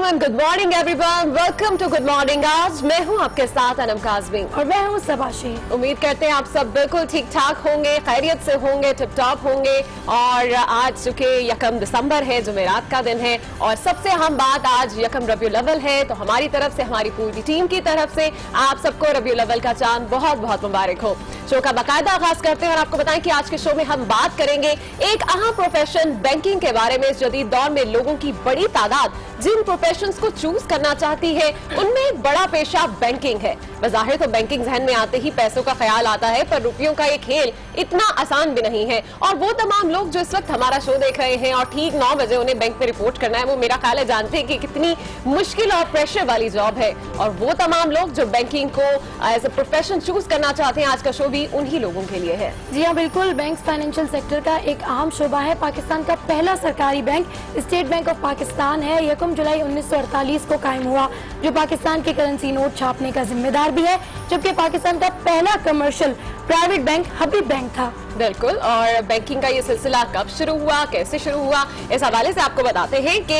वालेकुम and good morning everyone. Welcome to good morning. आज मैं हूं आपके साथ अनम काज़मी और मैं हूं सबाशी। उम्मीद करते हैं आप सब बिल्कुल ठीक ठाक होंगे, खैरियत से होंगे, टिप टॉप होंगे। और आज चूंकि 1 दिसंबर है, जुमेरात का दिन है और सबसे अहम बात आज 1 रबीउल अव्वल है, तो हमारी तरफ से, हमारी पूरी टीम की तरफ से आप सबको रबीउल अव्वल का चांद बहुत बहुत मुबारक हो। शो का बाकायदा आगाज करते हैं और आपको बताएं कि आज के शो में हम बात करेंगे एक अहम प्रोफेशन बैंकिंग के बारे में। इस जदीद दौर में लोगों की बड़ी तादाद जिन प्रोफेशंस को चूज करना चाहती है उनमें बड़ा पेशा बैंकिंग है। बज़ाहिर तो बैंकिंग जहन में आते ही पैसों का ख्याल आता है, पर रुपयों का ये खेल इतना आसान भी नहीं है। और वो तमाम लोग जो इस वक्त हमारा शो देख रहे हैं और ठीक 9 बजे उन्हें बैंक में रिपोर्ट करना है, वो मेरा ख्याल है जानते हैं कि कितनी मुश्किल और प्रेशर वाली जॉब है। और वो तमाम लोग जो बैंकिंग को एज ए प्रोफेशन चूज करना चाहते हैं, आज का शो भी उन्हीं लोगों के लिए है। जी हाँ, बिल्कुल। बैंक फाइनेंशियल सेक्टर का एक अहम शोबा है। पाकिस्तान का पहला सरकारी bank state bank of Pakistan है। 1 जुलाई 1948 को कायम हुआ, जो पाकिस्तान के करेंसी नोट छापने का जिम्मेदार भी है, जबकि पाकिस्तान का पहला कमर्शियल प्राइवेट बैंक हबीब बैंक था। बिल्कुल। और बैंकिंग का ये सिलसिला कब शुरू हुआ, कैसे शुरू हुआ, इस हवाले से आपको बताते हैं कि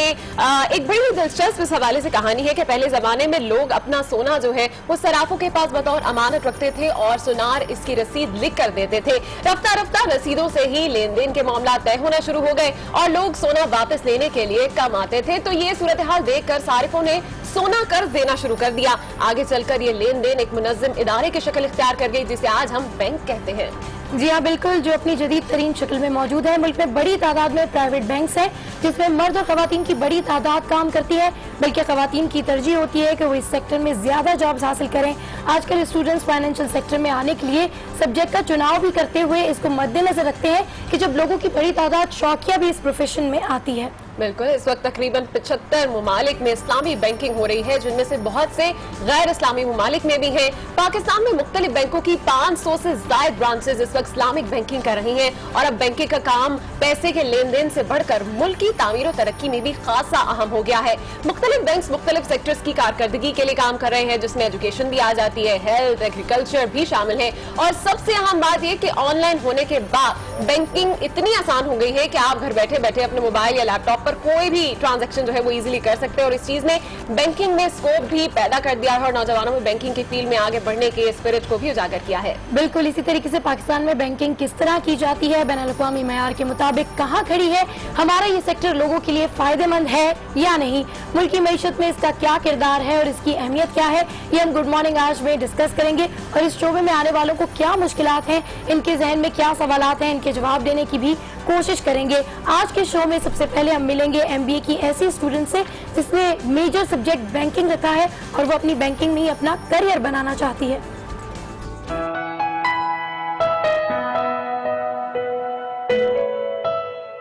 एक बड़ी दिलचस्प इस हवाले से कहानी है कि पहले जमाने में लोग अपना सोना जो है वो सराफों के पास बतौर अमानत रखते थे और सुनार इसकी रसीद लिख कर देते थे। रफ्ता रफ्ता रसीदों से ही लेन देन के मामला तय होना शुरू हो गए और लोग सोना वापस लेने के लिए कम आते थे। तो ये सूरत हाल देखकर सारिफों ने सोना कर्ज देना शुरू कर दिया। आगे चलकर ये लेन देन एक मुनज़्ज़म इदारे की शक्ल इख्तियार कर गई, जिसे आज हम बैंक कहते हैं। जी हाँ, बिल्कुल, जो अपनी जदीद तरीन शक्ल में मौजूद है। मुल्क में बड़ी तादाद में प्राइवेट बैंक्स हैं, जिसमें मर्द और खवातीन की बड़ी तादाद काम करती है, बल्कि खवातीन की तरजीह होती है कि वो इस सेक्टर में ज्यादा जॉब्स हासिल करें। आजकल स्टूडेंट्स फाइनेंशियल सेक्टर में आने के लिए सब्जेक्ट का चुनाव भी करते हुए इसको मद्देनजर रखते हैं कि जब लोगों की बड़ी तादाद शौकिया भी इस प्रोफेशन में आती है। बिल्कुल। इस वक्त तकरीबन 75 ममालिक में इस्लामी बैंकिंग हो रही है, जिनमें से बहुत से गैर इस्लामी ममालिक में भी हैं। पाकिस्तान में मुख्तलिफ बैंकों की 500 से ज्यादा ब्रांचेस इस वक्त इस्लामिक बैंकिंग कर रही हैं और अब बैंकिंग का काम पैसे के लेन देन से बढ़कर मुल्क की तामीर और तरक्की में भी खासा अहम हो गया है। मुख्तलिफ बैंक मुख्तलिफ सेक्टर्स की कारकर्दगी के लिए काम कर रहे हैं, जिसमें एजुकेशन भी आ जाती है, हेल्थ, एग्रीकल्चर भी शामिल है। और सबसे अहम बात यह कि ऑनलाइन होने के बाद बैंकिंग इतनी आसान हो गई है कि आप घर बैठे बैठे अपने मोबाइल या लैपटॉप पर कोई भी ट्रांजैक्शन जो है वो इजीली कर सकते हैं। और इस चीज ने बैंकिंग में स्कोप भी पैदा कर दिया है और नौजवानों में बैंकिंग की फील्ड में आगे बढ़ने के स्पिरिट को भी उजागर किया है। बिल्कुल इसी तरीके से पाकिस्तान में बैंकिंग किस तरह की जाती है, बैनुल-अक़वामी मयार के मुताबिक कहाँ खड़ी है, हमारा ये सेक्टर लोगों के लिए फायदेमंद है या नहीं, मुल्क की मईशत में इसका क्या किरदार है और इसकी अहमियत क्या है, ये हम गुड मॉर्निंग आज में डिस्कस करेंगे। और इस शोबे में आने वालों को क्या मुश्किलात हैं, इनके जहन में क्या सवालात हैं, इनके जवाब देने की भी कोशिश करेंगे। आज के शो में सबसे पहले हम मिलेंगे MBA की ऐसी स्टूडेंट से जिसने मेजर सब्जेक्ट बैंकिंग रखा है और वो अपनी बैंकिंग में ही अपना करियर बनाना चाहती है।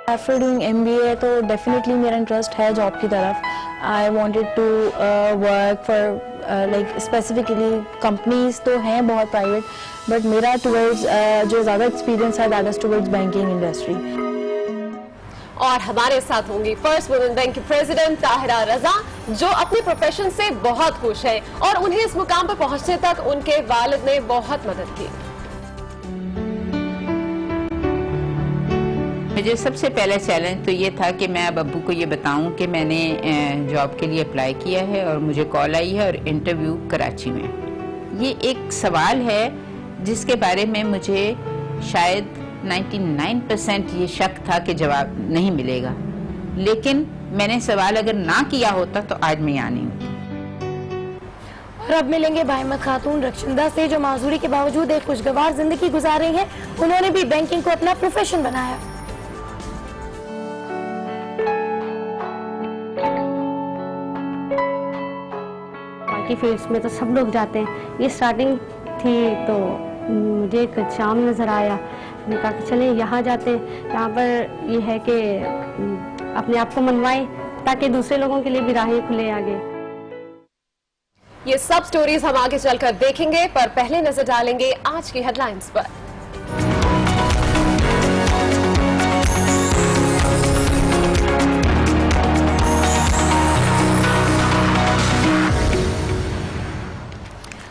आफ्टर डूइंग MBA तो डेफिनेटली मेरा इंटरेस्ट है जॉब की तरफ। I wanted to work for like specifically companies तो हैं बहुत प्राइवेट, बट मेरा टुवर्ड्स जो ज़्यादा एक्सपीरियंस है that is towards banking industry. और हमारे साथ होंगी फर्स्ट वुमेन बैंक की प्रेसिडेंट ताहिरा रजा, जो अपने प्रोफेशन से बहुत खुश है और उन्हें इस मुकाम पर पहुंचने तक उनके वालिद ने बहुत मदद की। मुझे सबसे पहला चैलेंज तो ये था कि मैं अब अब्बू को ये बताऊं कि मैंने जॉब के लिए अप्लाई किया है और मुझे कॉल आई है और इंटरव्यू कराची में। ये एक सवाल है जिसके बारे में मुझे शायद 99% ये शक था कि जवाब नहीं मिलेगा, लेकिन मैंने सवाल अगर ना किया होता तो आज मैं यहाँ नहीं होती। और अब मिलेंगे बाहिम्मत खातून रक्षिंदा से, जो माजूरी के बावजूद एक खुशगवार जिंदगी गुजार रही हैं। उन्होंने भी बैंकिंग को अपना प्रोफेशन बनाया। फील्ड्स में तो सब लोग जाते हैं, ये स्टार्टिंग थी तो मुझे एक शाम नज़र आया, मैंने कहा कि चलें यहाँ जाते हैं। यहाँ पर ये है कि अपने आप को मनवाएं ताकि दूसरे लोगों के लिए भी राहें खुले आगे। ये सब स्टोरीज हम आगे चलकर देखेंगे, पर पहले नजर डालेंगे आज की हेडलाइंस पर।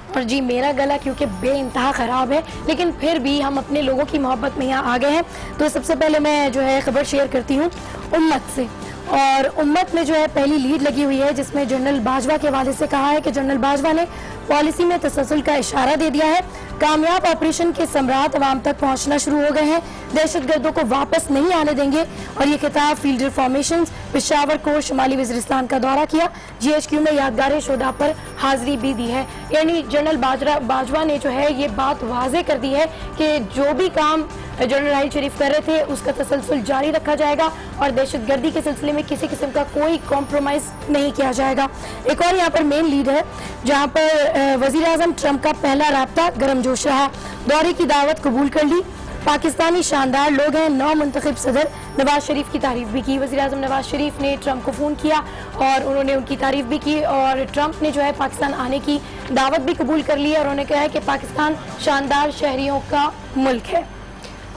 और जी मेरा गला क्योंकि बेइंतहा ख़राब है, लेकिन फिर भी हम अपने लोगों की मोहब्बत में यहाँ आ गए हैं। तो सबसे पहले मैं जो है खबर शेयर करती हूँ उम्मत से। और उम्मत में जो है पहली लीड लगी हुई है, जिसमें जनरल बाजवा के हवाले से कहा है कि जनरल बाजवा ने पॉलिसी में तसलसल का इशारा दे दिया है। कामयाब ऑपरेशन के सम्राट अवाम तक पहुंचना शुरू हो गए हैं, दहशतगर्दों को वापस नहीं आने देंगे। और ये खिताब फील्ड रिफॉर्मेशन, पेशावर को शुमाली वज़ीरिस्तान का दौरा किया, GHQ में यादगार शोदा पर हाजिरी भी दी है। यानी जनरल बाजवा ने जो है ये बात वाजे कर दी है कि जो भी काम जनरल राहिल शरीफ कर रहे थे उसका तसलसल जारी रखा जाएगा और दहशतगर्दी के सिलसिले में किसी किस्म का कोई कॉम्प्रोमाइज नहीं किया जाएगा। एक और यहाँ पर मेन लीड है जहाँ पर वजीर आजम ट्रंप का पहला राब्ता गर्मजोश रहा, दौरे की दावत कबूल कर ली। पाकिस्तानी शानदार लोग हैं, नौ मुंतखब सदर नवाज शरीफ की तारीफ भी की। वज़ीर आज़म नवाज शरीफ ने ट्रंप को फ़ोन किया और उन्होंने उनकी तारीफ भी की और ट्रंप ने जो है पाकिस्तान आने की दावत भी कबूल कर ली और उन्होंने कहा है कि पाकिस्तान शानदार शहरियों का मुल्क है।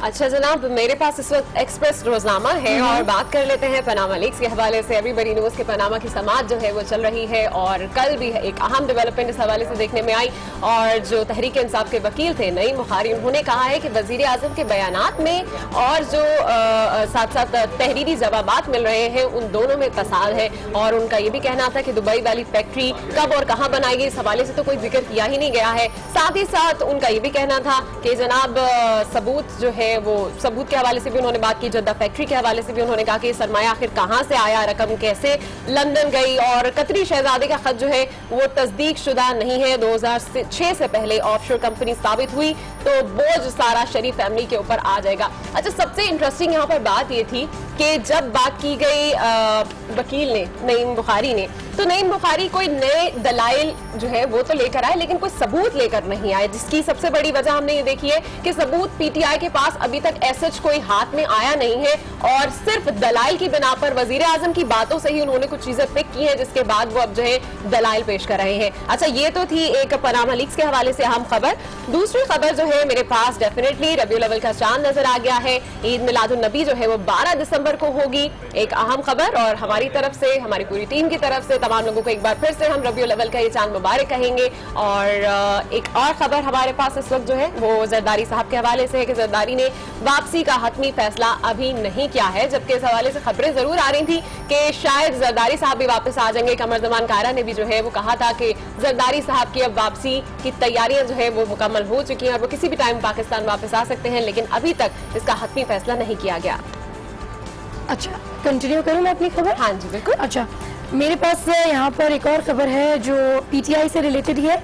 अच्छा जनाब, मेरे पास इस वक्त एक्सप्रेस रोजनामा है और बात कर लेते हैं पनामा लीक्स के हवाले से। एवरीबॉडी न्यूज़ के पनामा की समाअत जो है वो चल रही है और कल भी एक अहम डेवलपमेंट इस हवाले से देखने में आई और जो तहरीक इंसाफ के वकील थे नईम बुखारी, उन्होंने कहा है कि वजीर आजम के बयानात में और जो साथ साथ तहरीरी जवाबात मिल रहे हैं उन दोनों में तसाल है। और उनका ये भी कहना था कि दुबई वाली फैक्ट्री कब और कहाँ बनाएगी इस हवाले से तो कोई जिक्र किया ही नहीं गया है। साथ ही साथ उनका ये भी कहना था कि जनाब सबूत जो है वो सबूत के हवाले से भी उन्होंने बात की, जद्दा फैक्ट्री के हवाले से भी उन्होंने कहा कि सरमाया आखिर कहां से आया, रकम कैसे लंदन गई और कतरी शहजादे का खत जो है वो तस्दीक शुदा नहीं है। 2006 से पहले ऑफशोर कंपनी साबित हुई तो बोझ सारा शरीफ फैमिली के ऊपर आ जाएगा। अच्छा, सबसे इंटरेस्टिंग यहाँ पर बात ये थी कि जब बात की गई वकील ने नईम बुखारी ने, तो नईम बुखारी कोई नए दलाइल जो है वो तो लेकर आए लेकिन कोई सबूत लेकर नहीं आए, जिसकी सबसे बड़ी वजह हमने ये देखी है कि सबूत पीटीआई के पास अभी तक ऐसा कोई हाथ में आया नहीं है और सिर्फ दलाइल की बिना पर वजीर आजम की बातों से ही उन्होंने कुछ चीजें पिक की है जिसके बाद वो अब जो है दलाइल पेश कर रहे हैं। अच्छा, ये तो थी एक पनामा लीक्स के हवाले से अहम खबर। दूसरी खबर जो है मेरे पास डेफिनेटली रबीउल अव्वल का चांद नजर आ गया है। ईद मिलादुन नबी जो है वो 12 दिसंबर को होगी, एक अहम खबर और हमारी तरफ से, हमारी पूरी टीम की तरफ से तमाम लोगों को एक बार फिर से हम रबीउल अव्वल का ये चांद मुबारक कहेंगे। और एक और खबर हमारे पास इस वक्त जो है वो जरदारी साहब के हवाले से है कि जरदारी ने वापसी का हतमी फैसला अभी नहीं किया है, जबकि इस हवाले से खबरें जरूर आ रही थी कि शायद जरदारी साहब भी वापस आ जाएंगे। कमर जमान कारा ने भी जो है वो कहा था कि जरदारी साहब की अब वापसी की तैयारियां जो है वो मुकम्मल हो चुकी हैं और वो किसी भी टाइम पाकिस्तान वापस आ सकते हैं, लेकिन अभी तक इसका हतमी फैसला नहीं किया गया। अच्छा, कंटिन्यू करूं मैं अपनी खबर? हाँ जी बिल्कुल। अच्छा, मेरे पास यहाँ पर एक और खबर है जो पीटीआई से रिलेटेड ही है।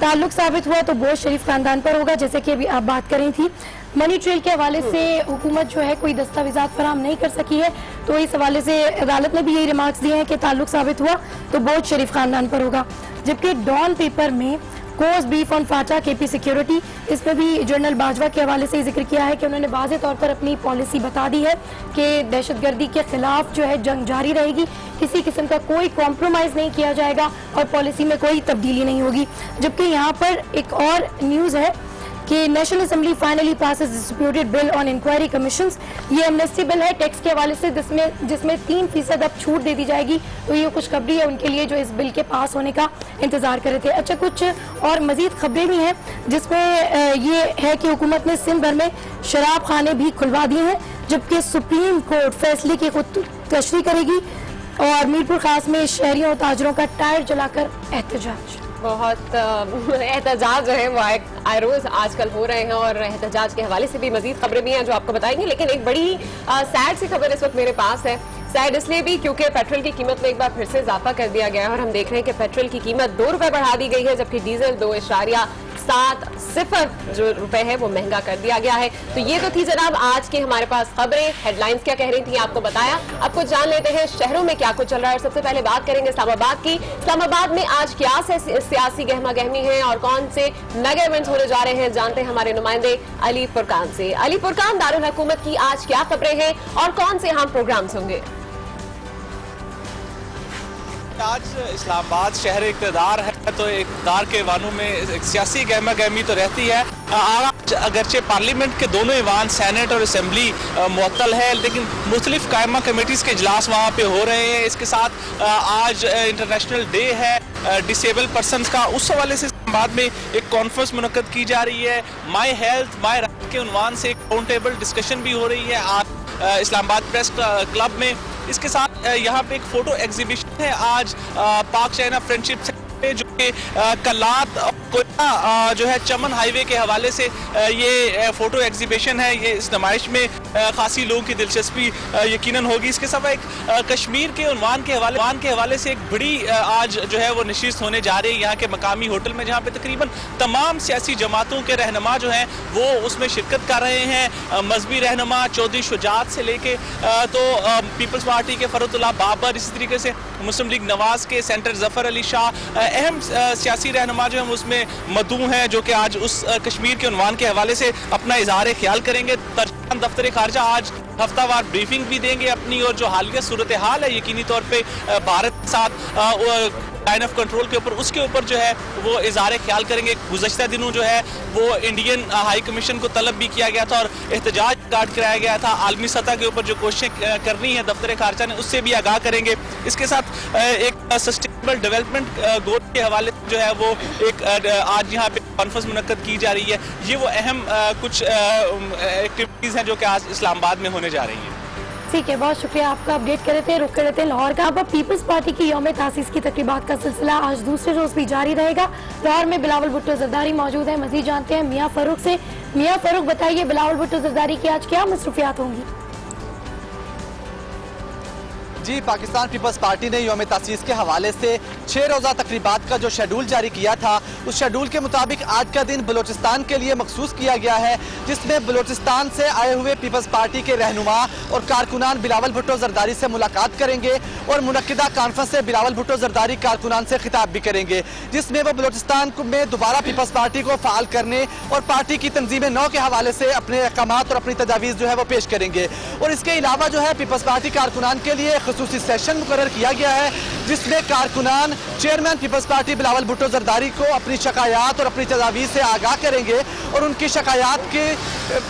ताल्लुक साबित हुआ तो बोझ शरीफ खानदान पर होगा, जैसे कि अभी आप बात कर रही थी। मनी ट्रेल के हवाले से हुकूमत जो है कोई दस्तावेजात फराहम नहीं कर सकी है, तो इस हवाले से अदालत ने भी यही रिमार्क्स दिए हैं कि ताल्लुक साबित हुआ तो बोझ शरीफ खानदान पर होगा। जबकि डॉन पेपर में course beef on Phata KP security, इसमें भी जनरल बाजवा के हवाले से जिक्र किया है कि उन्होंने वाज़ेह तौर पर अपनी पॉलिसी बता दी है कि दहशतगर्दी के खिलाफ जो है जंग जारी रहेगी, किसी किस्म का कोई कॉम्प्रोमाइज़ नहीं किया जाएगा और पॉलिसी में कोई तब्दीली नहीं होगी। जबकि यहाँ पर एक और न्यूज़ है कि national assembly finally passes distributed bill on inquiry commissions. ये एमनेस्टी बिल है टैक्स के हवाले से जिसमें 3% अब छूट दे दी जाएगी, तो ये खुशखबरी है उनके लिए जो इस बिल के पास होने का इंतजार कर रहे थे। अच्छा, कुछ और मजीद खबरें भी हैं जिसमें ये है कि हुकूमत ने सिंध भर में शराब खाने भी खुलवा दिए हैं, जबकि सुप्रीम कोर्ट फैसले की खुद तशरीह करेगी। और मीरपुर खास में शहरियों और ताजरों का टायर जलाकर एहतजाज। बहुत एहतजाज जो है वो आए रोज आजकल हो रहे हैं और एहतजाज के हवाले से भी मजीद खबरें भी हैं जो आपको बताएंगे, लेकिन एक बड़ी सैड सी खबर इस वक्त मेरे पास है। सैड इसलिए भी क्योंकि पेट्रोल की कीमत में एक बार फिर से इजाफा कर दिया गया है और हम देख रहे हैं कि पेट्रोल की कीमत 2 रुपए बढ़ा दी गई है, जबकि डीजल 2.70 जो रुपए है वो महंगा कर दिया गया है। तो ये तो थी जनाब आज की हमारे पास खबरें। हेडलाइंस क्या कह रही थी आपको बताया, अब कुछ जान लेते हैं शहरों में क्या कुछ चल रहा है। और सबसे पहले बात करेंगे इस्लामाबाद की। इस्लामाबाद में आज क्या सियासी गहमा गहमी है और कौन से मेगा इवेंट्स होने जा रहे हैं, जानते हैं हमारे नुमाइंदे अली फुरकान से। अली फुरकान, दारुल हुकूमत की आज क्या खबरें हैं और कौन से अहम प्रोग्राम्स होंगे? आज इस्लामाबाद शहर इक़्तिदार है तो इक़्तिदार के वानों में एक सियासी गहमा गहमी तो रहती है। आज अगरचे पार्लियामेंट के दोनों ईवान सेनेट और असम्बली मुअत्तल है, लेकिन मुख्तलिफ कायमा कमेटीज़ के इजलास वहाँ पे हो रहे हैं। इसके साथ आज इंटरनेशनल डे है डिसेबल पर्सनस का, उस हवाले से इस्लामाबाद में एक कॉन्फ्रेंस मुनक्कद की जा रही है। माई हेल्थ माई राइट के उन्वान से एक काउंटेबल डिस्कशन भी हो रही है। आज इस्लामाबाद प्रेस क्लब में इसके साथ यहाँ पे एक फोटो एग्जीबिशन है आज पाक चाइना फ्रेंडशिप जो कि कलात कोयना जो है चमन हाईवे के हवाले से ये फोटो एग्जीबिशन है। ये इस नुमाइश में खासी लोगों की दिलचस्पी यकीनन होगी। इसके साथ एक कश्मीर के उन्वान के हवाले से एक बड़ी आज जो है वो नशिस्त होने जा रही है यहाँ के मकामी होटल में, जहाँ पे तकरीबन तमाम सियासी जमातों के रहनुमा जो हैं वो उसमें शिरकत कर रहे हैं। मजहबी रहनुमा चौधरी शुजात से लेके तो पीपल्स पार्टी के फरुतुल्लाह बाबर, इसी तरीके से मुस्लिम लीग नवाज के सेंटर जफर अली शाह, अहम सियासी रहनुमा जो है उसमें मदू हैं, जो कि आज उस कश्मीर के उन्वान के हवाले से अपना इजहार ख्याल करेंगे। तर्जुमान दफ्तर खारजा आज हफ्तावार ब्रीफिंग भी देंगे अपनी, और जो हालिया सूरत हाल है यकीनी तौर पे भारत के साथ लाइन ऑफ कंट्रोल के ऊपर, उसके ऊपर जो है वो इजहार ख्याल करेंगे। गुज़श्ता दिनों जो है वो इंडियन हाई कमीशन को तलब भी किया गया था और एहतजाज स्टार्ट कराया गया था। आलमी सतह के ऊपर जो कोशिशें करनी है दफ्तर खारजा ने, उससे भी आगाह करेंगे। इसके साथ एक सस्टेनेबल डेवलपमेंट गोल के हवाले से जो है वो एक आज यहाँ पे कॉन्फ्रेंस मुनक्कद की जा रही है। ये वो अहम कुछ एक्टिविटीज़ हैं जो कि आज इस्लामाबाद में होने जा रही हैं। ठीक है, बहुत शुक्रिया आपका। अपडेट कर रहे थे, रुक कर रहे थे लाहौर का। अब पीपल्स पार्टी की यौम तासीस की तकरीबात का सिलसिला आज दूसरे रोज भी जारी रहेगा। लाहौर में बिलावल भुट्टो जरदारी मौजूद है, मजीद जानते हैं मियाँ फारूक से। मियाँ फारूक, बताइए बिलावल भुट्टो जरदारी की आज क्या मसरूफियात होंगी? जी, पाकिस्तान पीपल्स पार्टी ने यौम तासीस के हवाले से 6 रोज़ा तकरीबात का जो शेड्यूल जारी किया था, उस शेड्यूल के मुताबिक आज का दिन बलूचिस्तान के लिए मखसूस किया गया है, जिसमें बलूचिस्तान से आए हुए पीपल्स पार्टी के रहनुमा और कारकुनान बिलावल भुट्टो जरदारी से मुलाकात करेंगे और मुनक्किदा कॉन्फ्रेंस से बिलावल भुट्टो जरदारी कारकुनान से खिताब भी करेंगे, जिसमें वो बलूचिस्तान में दोबारा पीपल्स पार्टी को फ़ाल करने और पार्टी की तंजीम नौ के हवाले से अपने अहकामात और अपनी तजावीज़ जो है वो पेश करेंगे। और इसके अलावा जो है पीपल्स पार्टी कारकुनान के लिए खसूसी सेशन मुकर्रर किया गया है, जिसमें कारकुनान chairman Peoples party Bilawal Bhutto Zardari को अपनी शिकायत और अपनी तजावीज़ से आगाह करेंगे और उनकी शिकायत के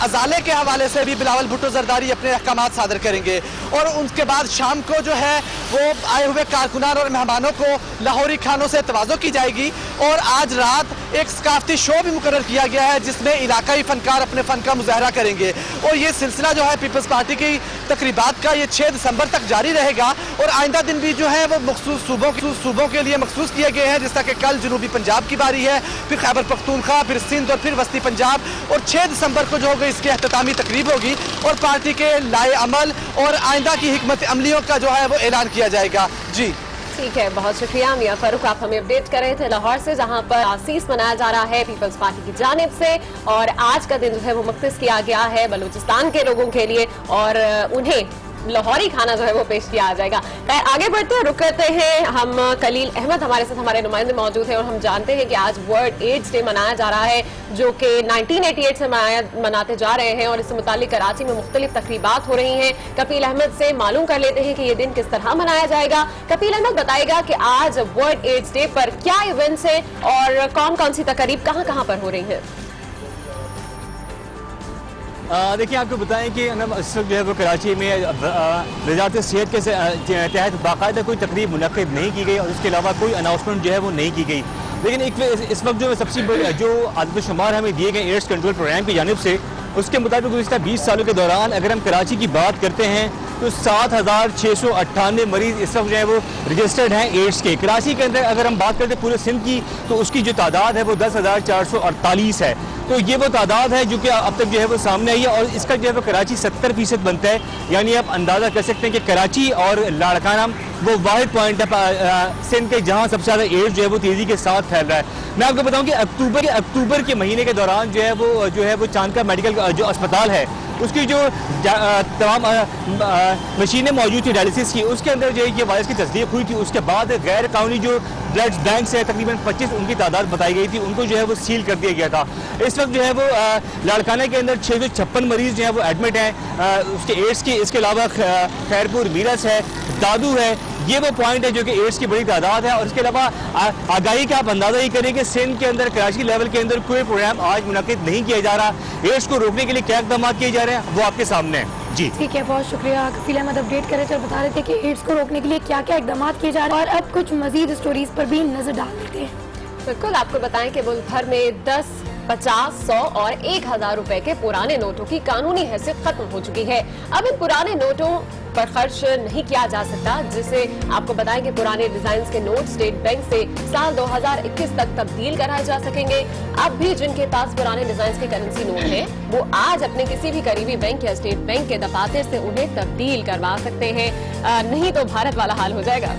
अजाले के हवाले से भी बिलावल भुट्टो जरदारी अपने अहकामात सादर करेंगे। और उसके बाद शाम को जो है वो आए हुए कारकुनान और मेहमानों को लाहौरी खानों से तवाज़ो की जाएगी। और आज रात एक सकाफती शो भी मुकर्रर किया गया है, जिसमें इलाकाई फनकार अपने फ़न का मुजाहरा करेंगे। और ये सिलसिला जो है पीपल्स पार्टी की तकरीबात का ये 6 दिसंबर तक जारी रहेगा। और आइंदा दिन भी जो है वो मखसूस सूबों के लिए मखसूस किए गए हैं, जिस तरह कि कल जनूबी पंजाब की बारी है, फिर खैबर पख्तूनख्वा, फिर सिंध और फिर वस्ती पंजाब। और 6 दिसंबर को जो होगा इसकी अख्तामी तकरीब होगी और पार्टी के लाए अमल और आइंदा की हिकमत अमलियों का जो है वो ऐलान किया जाएगा। जी ठीक है, बहुत शुक्रिया मियाँ फारूक, आप हमें अपडेट कर रहे थे लाहौर से, जहां पर आसीस मनाया जा रहा है पीपल्स पार्टी की जानिब से। और आज का दिन जो है वो मुख्तस किया गया है बलूचिस्तान के लोगों के लिए और उन्हें लाहौरी खाना जो है वो पेश किया जाएगा। आगे बढ़ते हैं, रुक करते हैं। हम कलील अहमद हमारे साथ, हमारे नुमाइंदे मौजूद हैं और हम जानते हैं कि आज वर्ल्ड एड्स डे मनाया जा रहा है, जो कि 1988 से मनाते जा रहे हैं और इससे मुतालिक कराची में मुख्तलिफ तकरीबात हो रही हैं। कपील अहमद से मालूम कर लेते हैं कि ये दिन किस तरह मनाया जाएगा। कपील अहमद बताएगा कि आज वर्ल्ड एड्स डे पर क्या इवेंट्स हैं और कौन कौन सी तकरीब कहाँ कहाँ पर हो रही है। देखिए, आपको बताएं कि इस वक्त जो है वो कराची में वजारत सेहत के तहत बाकायदा कोई तकरीब मुनक़्क़िद नहीं की गई और उसके अलावा कोई अनाउंसमेंट जो है वो नहीं की गई। लेकिन इस वक्त जो सबसे बड़ी जो आदमशुमार हमें दिए गए एड्स कंट्रोल प्रोग्राम की जानिब से, उसके मुताबिक गुज़िश्ता 20 सालों के दौरान अगर हम कराची की बात करते हैं तो 7,698 मरीज इस वक्त जो है वो रजिस्टर्ड हैं एड्स के। कराची के अंदर अगर हम बात करते हैं पूरे सिंध की तो उसकी जो तादाद है वो 10,448 है। तो ये वो तादाद है जो कि अब तक जो है वो सामने आई है और इसका जो है वो कराची 70% बनता है। यानी आप अंदाज़ा कर सकते हैं कि कराची और लाड़काना वो वाहिद पॉइंट है सिंध के जहाँ सबसे ज़्यादा एड्स जो है वो तेज़ी के साथ फैल रहा है। मैं आपको बताऊं कि अक्टूबर के महीने के दौरान जो है वो चांदका मेडिकल जो अस्पताल है उसकी जो तमाम मशीनें मौजूद थी डायलिसिस की, उसके अंदर जो है ये वायरस की तस्दीक हुई थी। उसके बाद गैर कानूनी जो ब्लड बैंक से तकरीबन 25 उनकी तादाद बताई गई थी, उनको जो है वो सील कर दिया गया था। इस वक्त जो है वो लाड़काना के अंदर 656 मरीज जो है वो एडमिट हैं उसके एड्स की। इसके अलावा खैरपुर, मीरस है, दादू है, ये वो पॉइंट है जो कि एड्स की बड़ी तादाद है। और इसके अलावा आगाही का आप अंदाजा ही करें कि सिंध के अंदर कराची लेवल के अंदर कोई प्रोग्राम आज मुनक़्क़िद नहीं किया जा रहा। एड्स को रोकने के लिए क्या इक़दाम किए जा रहे हैं वो आपके सामने है। जी ठीक है, बहुत शुक्रिया। कफील अहमद अपडेट कर रहे थे और बता रहे थे कि एड्स को रोकने के लिए क्या क्या इक़दाम किए जा रहे हैं। और अब कुछ मजीद स्टोरीज पर भी नजर डाल लेते हैं। बिल्कुल, आपको बताएं कि मुल्क भर में 10 50, 100 और 1000 रुपए के पुराने नोटों की कानूनी हैसियत खत्म हो चुकी है। अब इन पुराने नोटों पर खर्च नहीं किया जा सकता, जिसे आपको बताएं कि पुराने डिजाइन के नोट स्टेट बैंक से साल 2021 तक तब्दील कराए जा सकेंगे। अब भी जिनके पास पुराने डिजाइन के करेंसी नोट हैं, वो आज अपने किसी भी करीबी बैंक या स्टेट बैंक के दफातर से उन्हें तब्दील करवा सकते हैं, नहीं तो भारत वाला हाल हो जाएगा।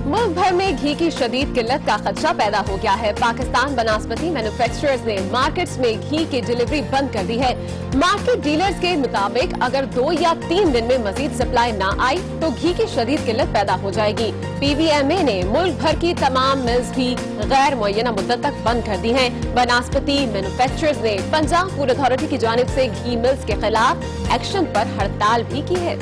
मुल्क भर में घी की शदीद किल्लत का खदशा पैदा हो गया है। पाकिस्तान बनास्पति मैन्युफैक्चरर्स ने मार्केट्स में घी की डिलीवरी बंद कर दी है। मार्केट डीलर्स के मुताबिक अगर 2 या 3 दिन में मजीद सप्लाई ना आई तो घी की शदीद किल्लत पैदा हो जाएगी। PVMA ने मुल्क भर की तमाम मिल्स भी गैर मुअय्यना मुद्दत तक बंद कर दी हैं। बनास्पति मैन्युफैक्चरर्स ने पंजाब फूड अथॉरिटी की जानिब से घी मिल्स के खिलाफ एक्शन पर हड़ताल भी की है।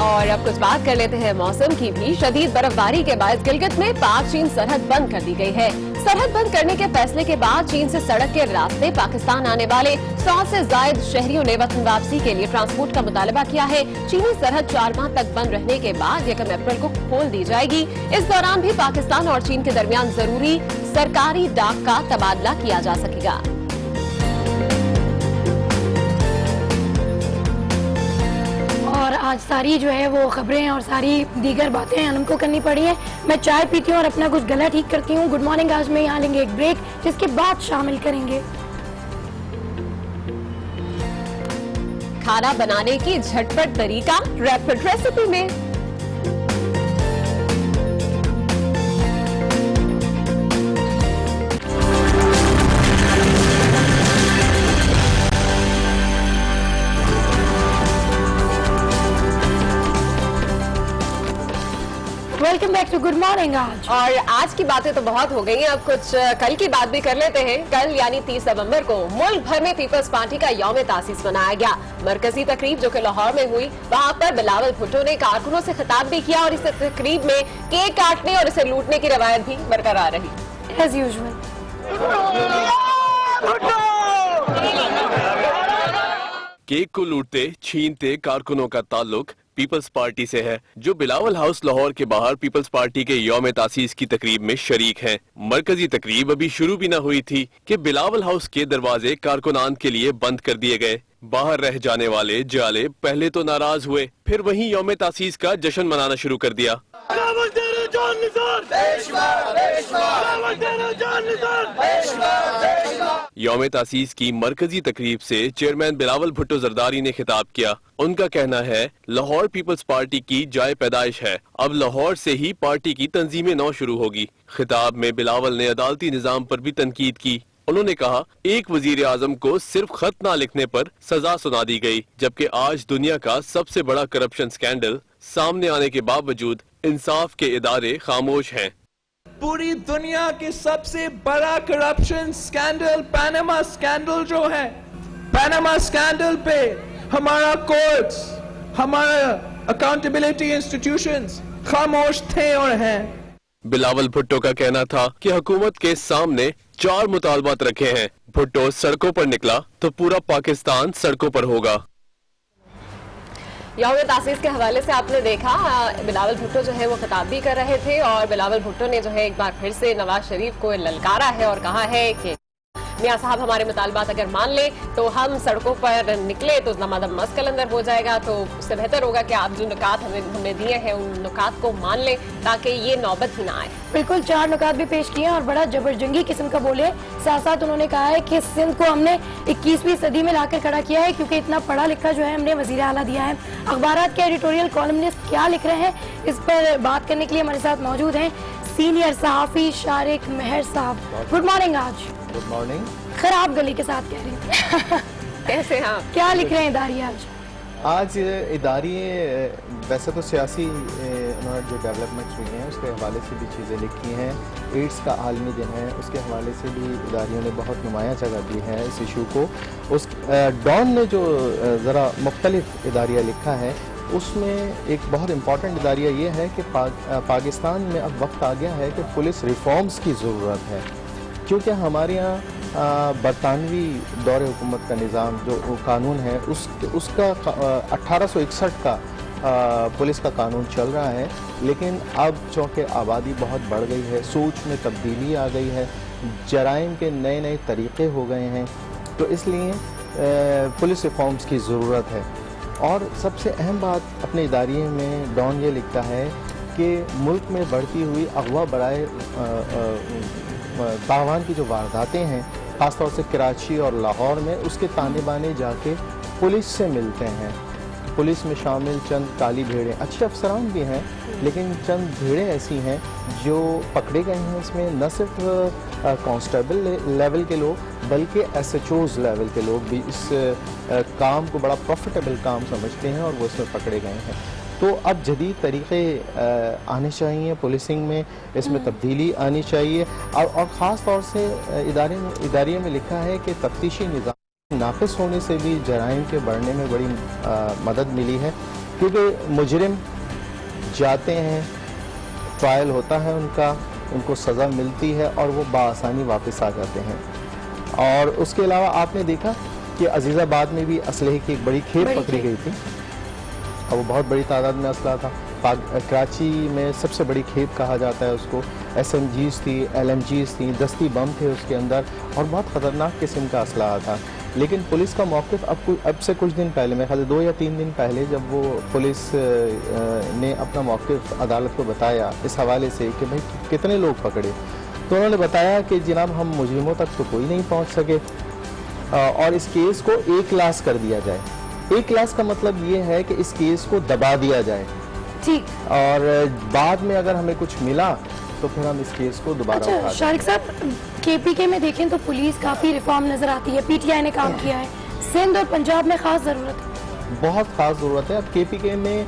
और अब कुछ बात कर लेते हैं मौसम की भी। शदीद बर्फबारी के बाद गिलगित में पाक चीन सरहद बंद कर दी गई है। सरहद बंद करने के फैसले के बाद चीन से सड़क के रास्ते पाकिस्तान आने वाले 100 से ज्यादा शहरियों ने वतन वापसी के लिए ट्रांसपोर्ट का मुतालबा किया है। चीनी सरहद 4 माह तक बंद रहने के बाद 1 अप्रैल को खोल दी जाएगी। इस दौरान भी पाकिस्तान और चीन के दरमियान जरूरी सरकारी डाक का तबादला किया जा सकेगा। और आज सारी जो है वो खबरें और सारी दीगर बातें हमको करनी पड़ी हैं। मैं चाय पीती हूँ और अपना कुछ गला ठीक करती हूँ। गुड मॉर्निंग आज में यहाँ लेंगे एक ब्रेक, जिसके बाद शामिल करेंगे खाना बनाने की झटपट तरीका रैपिड रेसिपी में। Welcome back to good morning Aaj. और आज की बातें तो बहुत हो गई हैं, अब कुछ कल की बात भी कर लेते हैं। कल यानी 30 नवंबर को मुल्क भर में पीपल्स पार्टी का यौम तासीस मनाया गया। मरकजी तकरीब जो कि लाहौर में हुई, वहाँ पर बिलावल भुट्टो ने कारकुनों से खिताब भी किया और इस तकरीब में केक काटने और इसे लूटने की रवायत भी बरकरार रही एज यूजुअल। केक को लूटते छीनते कारकुनों का ताल्लुक पीपल्स पार्टी से है, जो बिलावल हाउस लाहौर के बाहर पीपल्स पार्टी के यौम तासीस की तकरीब में शरीक हैं। मरकजी तकरीब अभी शुरू भी न हुई थी कि बिलावल हाउस के दरवाजे कारकुनान के लिए बंद कर दिए गए। बाहर रह जाने वाले जाले पहले तो नाराज हुए, फिर वहीं यौम तासीस का जश्न मनाना शुरू कर दिया। यौम तासीस की मरकजी तकरीब से चेयरमैन बिलावल भुट्टो जरदारी ने खिताब किया। उनका कहना है लाहौर पीपल्स पार्टी की जाए पैदाइश है, अब लाहौर से ही पार्टी की तंजीमें नौ शुरू होगी। खिताब में बिलावल ने अदालती निजाम पर भी तनकीद की। उन्होंने कहा, एक वजीर आजम को सिर्फ खत ना लिखने पर सजा सुना दी गई, जबकि आज दुनिया का सबसे बड़ा करप्शन स्कैंडल सामने आने के बावजूद इंसाफ के इदारे खामोश हैं। पूरी दुनिया के सबसे बड़ा करप्शन स्कैंडल पैनामा स्कैंडल जो है, पैनामा स्कैंडल पे हमारा कोर्ट्स, हमारा अकाउंटेबिलिटी इंस्टीट्यूशंस खामोश थे और हैं। बिलावल भुट्टो का कहना था कि हुकूमत के सामने 4 मुतालबात रखे हैं। भुट्टो सड़कों पर निकला तो पूरा पाकिस्तान सड़कों पर होगा। यौम तासीस के हवाले से आपने देखा बिलावल भुट्टो जो है वो खिताब भी कर रहे थे और बिलावल भुट्टो ने जो है एक बार फिर से नवाज शरीफ को ललकारा है और कहा है कि मियां साहब हमारे मुतालबात अगर मान ले तो हम सड़कों पर निकले तो नमादम मस्कल अंदर हो जाएगा, तो उससे बेहतर होगा कि आप जो नुकात हमने दिए हैं उन नुकात को मान लें ताकि ये नौबत ही ना आए। बिल्कुल 4 नुकात भी पेश किए और बड़ा जबरजंगी किस्म का बोले। साथ साथ उन्होंने कहा है कि सिंध को हमने 21वीं सदी में लाकर खड़ा किया है, क्योंकि इतना पढ़ा लिखा जो है हमने वजीर आला दिया है। अखबारात के एडिटोरियल कॉलमनिस्ट क्या लिख रहे हैं, इस पर बात करने के लिए हमारे साथ मौजूद हैं सीनियर सहाफी शारिक मेहर साहब। Good morning. आज गुड मॉर्निंग। खराब गली के साथ कह रही थी कैसे हाँ क्या लिख रहे हैं इदारी आज इदारी वैसे तो सियासी उन्होंने जो डेवलपमेंट्स हुई हैं उसके हवाले से भी चीज़ें लिखी हैं। एड्स का आलमी दिन है, उसके हवाले से भी इदारियों ने बहुत नुमायाँ जगह दी है इस इशू को। उस डॉन ने जो ज़रा मुख्तलिफ इदारिया लिखा है उसमें एक बहुत इम्पॉर्टेंट इदारिया ये है कि पाकिस्तान में अब वक्त आ गया है कि पुलिस रिफॉर्म्स की ज़रूरत है, क्योंकि हमारे यहाँ बरतानवी दौर हुकूमत का निज़ाम जो वो कानून है उसका 1861 का पुलिस का कानून चल रहा है, लेकिन अब चूँकि आबादी बहुत बढ़ गई है, सोच में तब्दीली आ गई है, जराइम के नए नए तरीक़े हो गए हैं, तो इसलिए पुलिस रिफॉर्म्स की ज़रूरत है। और सबसे अहम बात अपने इदारे में डॉन ये लिखता है कि मुल्क में बढ़ती हुई अगवा बराए तावान की जो वारदातें हैं, ख़ासतौर से कराची और लाहौर में, उसके ताने बाने जाके पुलिस से मिलते हैं। पुलिस में शामिल चंद काली भेड़ें, अच्छे अफसरान भी हैं, लेकिन चंद भेड़ें ऐसी हैं जो पकड़े गए हैं। इसमें न सिर्फ कांस्टेबल लेवल के लोग बल्कि SHOs लेवल के लोग भी इस काम को बड़ा प्रॉफिटेबल काम समझते हैं और वो इसमें पकड़े गए हैं। तो अब जदीद तरीक़े आने चाहिए पुलिसिंग में, इसमें तब्दीली आनी चाहिए। और ख़ास तौर से इदारे में लिखा है कि तफ्तीशी निज़ाम नाक़िस होने से भी जराइम के बढ़ने में बड़ी मदद मिली है, क्योंकि मुजरिम जाते हैं, ट्रायल होता है उनको सज़ा मिलती है और वो बाआसानी वापस आ जाते हैं। और उसके अलावा आपने देखा कि अजीज़ाबाद में भी असलहे की एक बड़ी खेप पकड़ी गई थी और वो बहुत बड़ी तादाद में असला था। कराची में सबसे बड़ी खेप कहा जाता है उसको। SMGs थी, LMGs थी, दस्ती बम थे उसके अंदर और बहुत ख़तरनाक किस्म का असला था। लेकिन पुलिस का मौक़िफ़ अब से कुछ दिन पहले, मेरे ख्याल 2 या 3 दिन पहले, जब वो पुलिस ने अपना मौक़िफ़ अदालत को बताया इस हवाले से कि भाई कितने लोग पकड़े, तो उन्होंने बताया कि जनाब हम मुजरिमों तक तो कोई नहीं पहुंच सके और इस केस को A क्लास कर दिया जाए। A क्लास का मतलब ये है कि इस केस को दबा दिया जाए, ठीक, और बाद में अगर हमें कुछ मिला तो फिर हम इस केस को दोबारा उठा दें। शारिक साहब, KPK में देखें तो पुलिस काफ़ी रिफॉर्म नज़र आती है, PTI ने काम किया है, सिंध और पंजाब में ख़ास ज़रूरत है, बहुत ख़ास ज़रूरत है। अब KPK में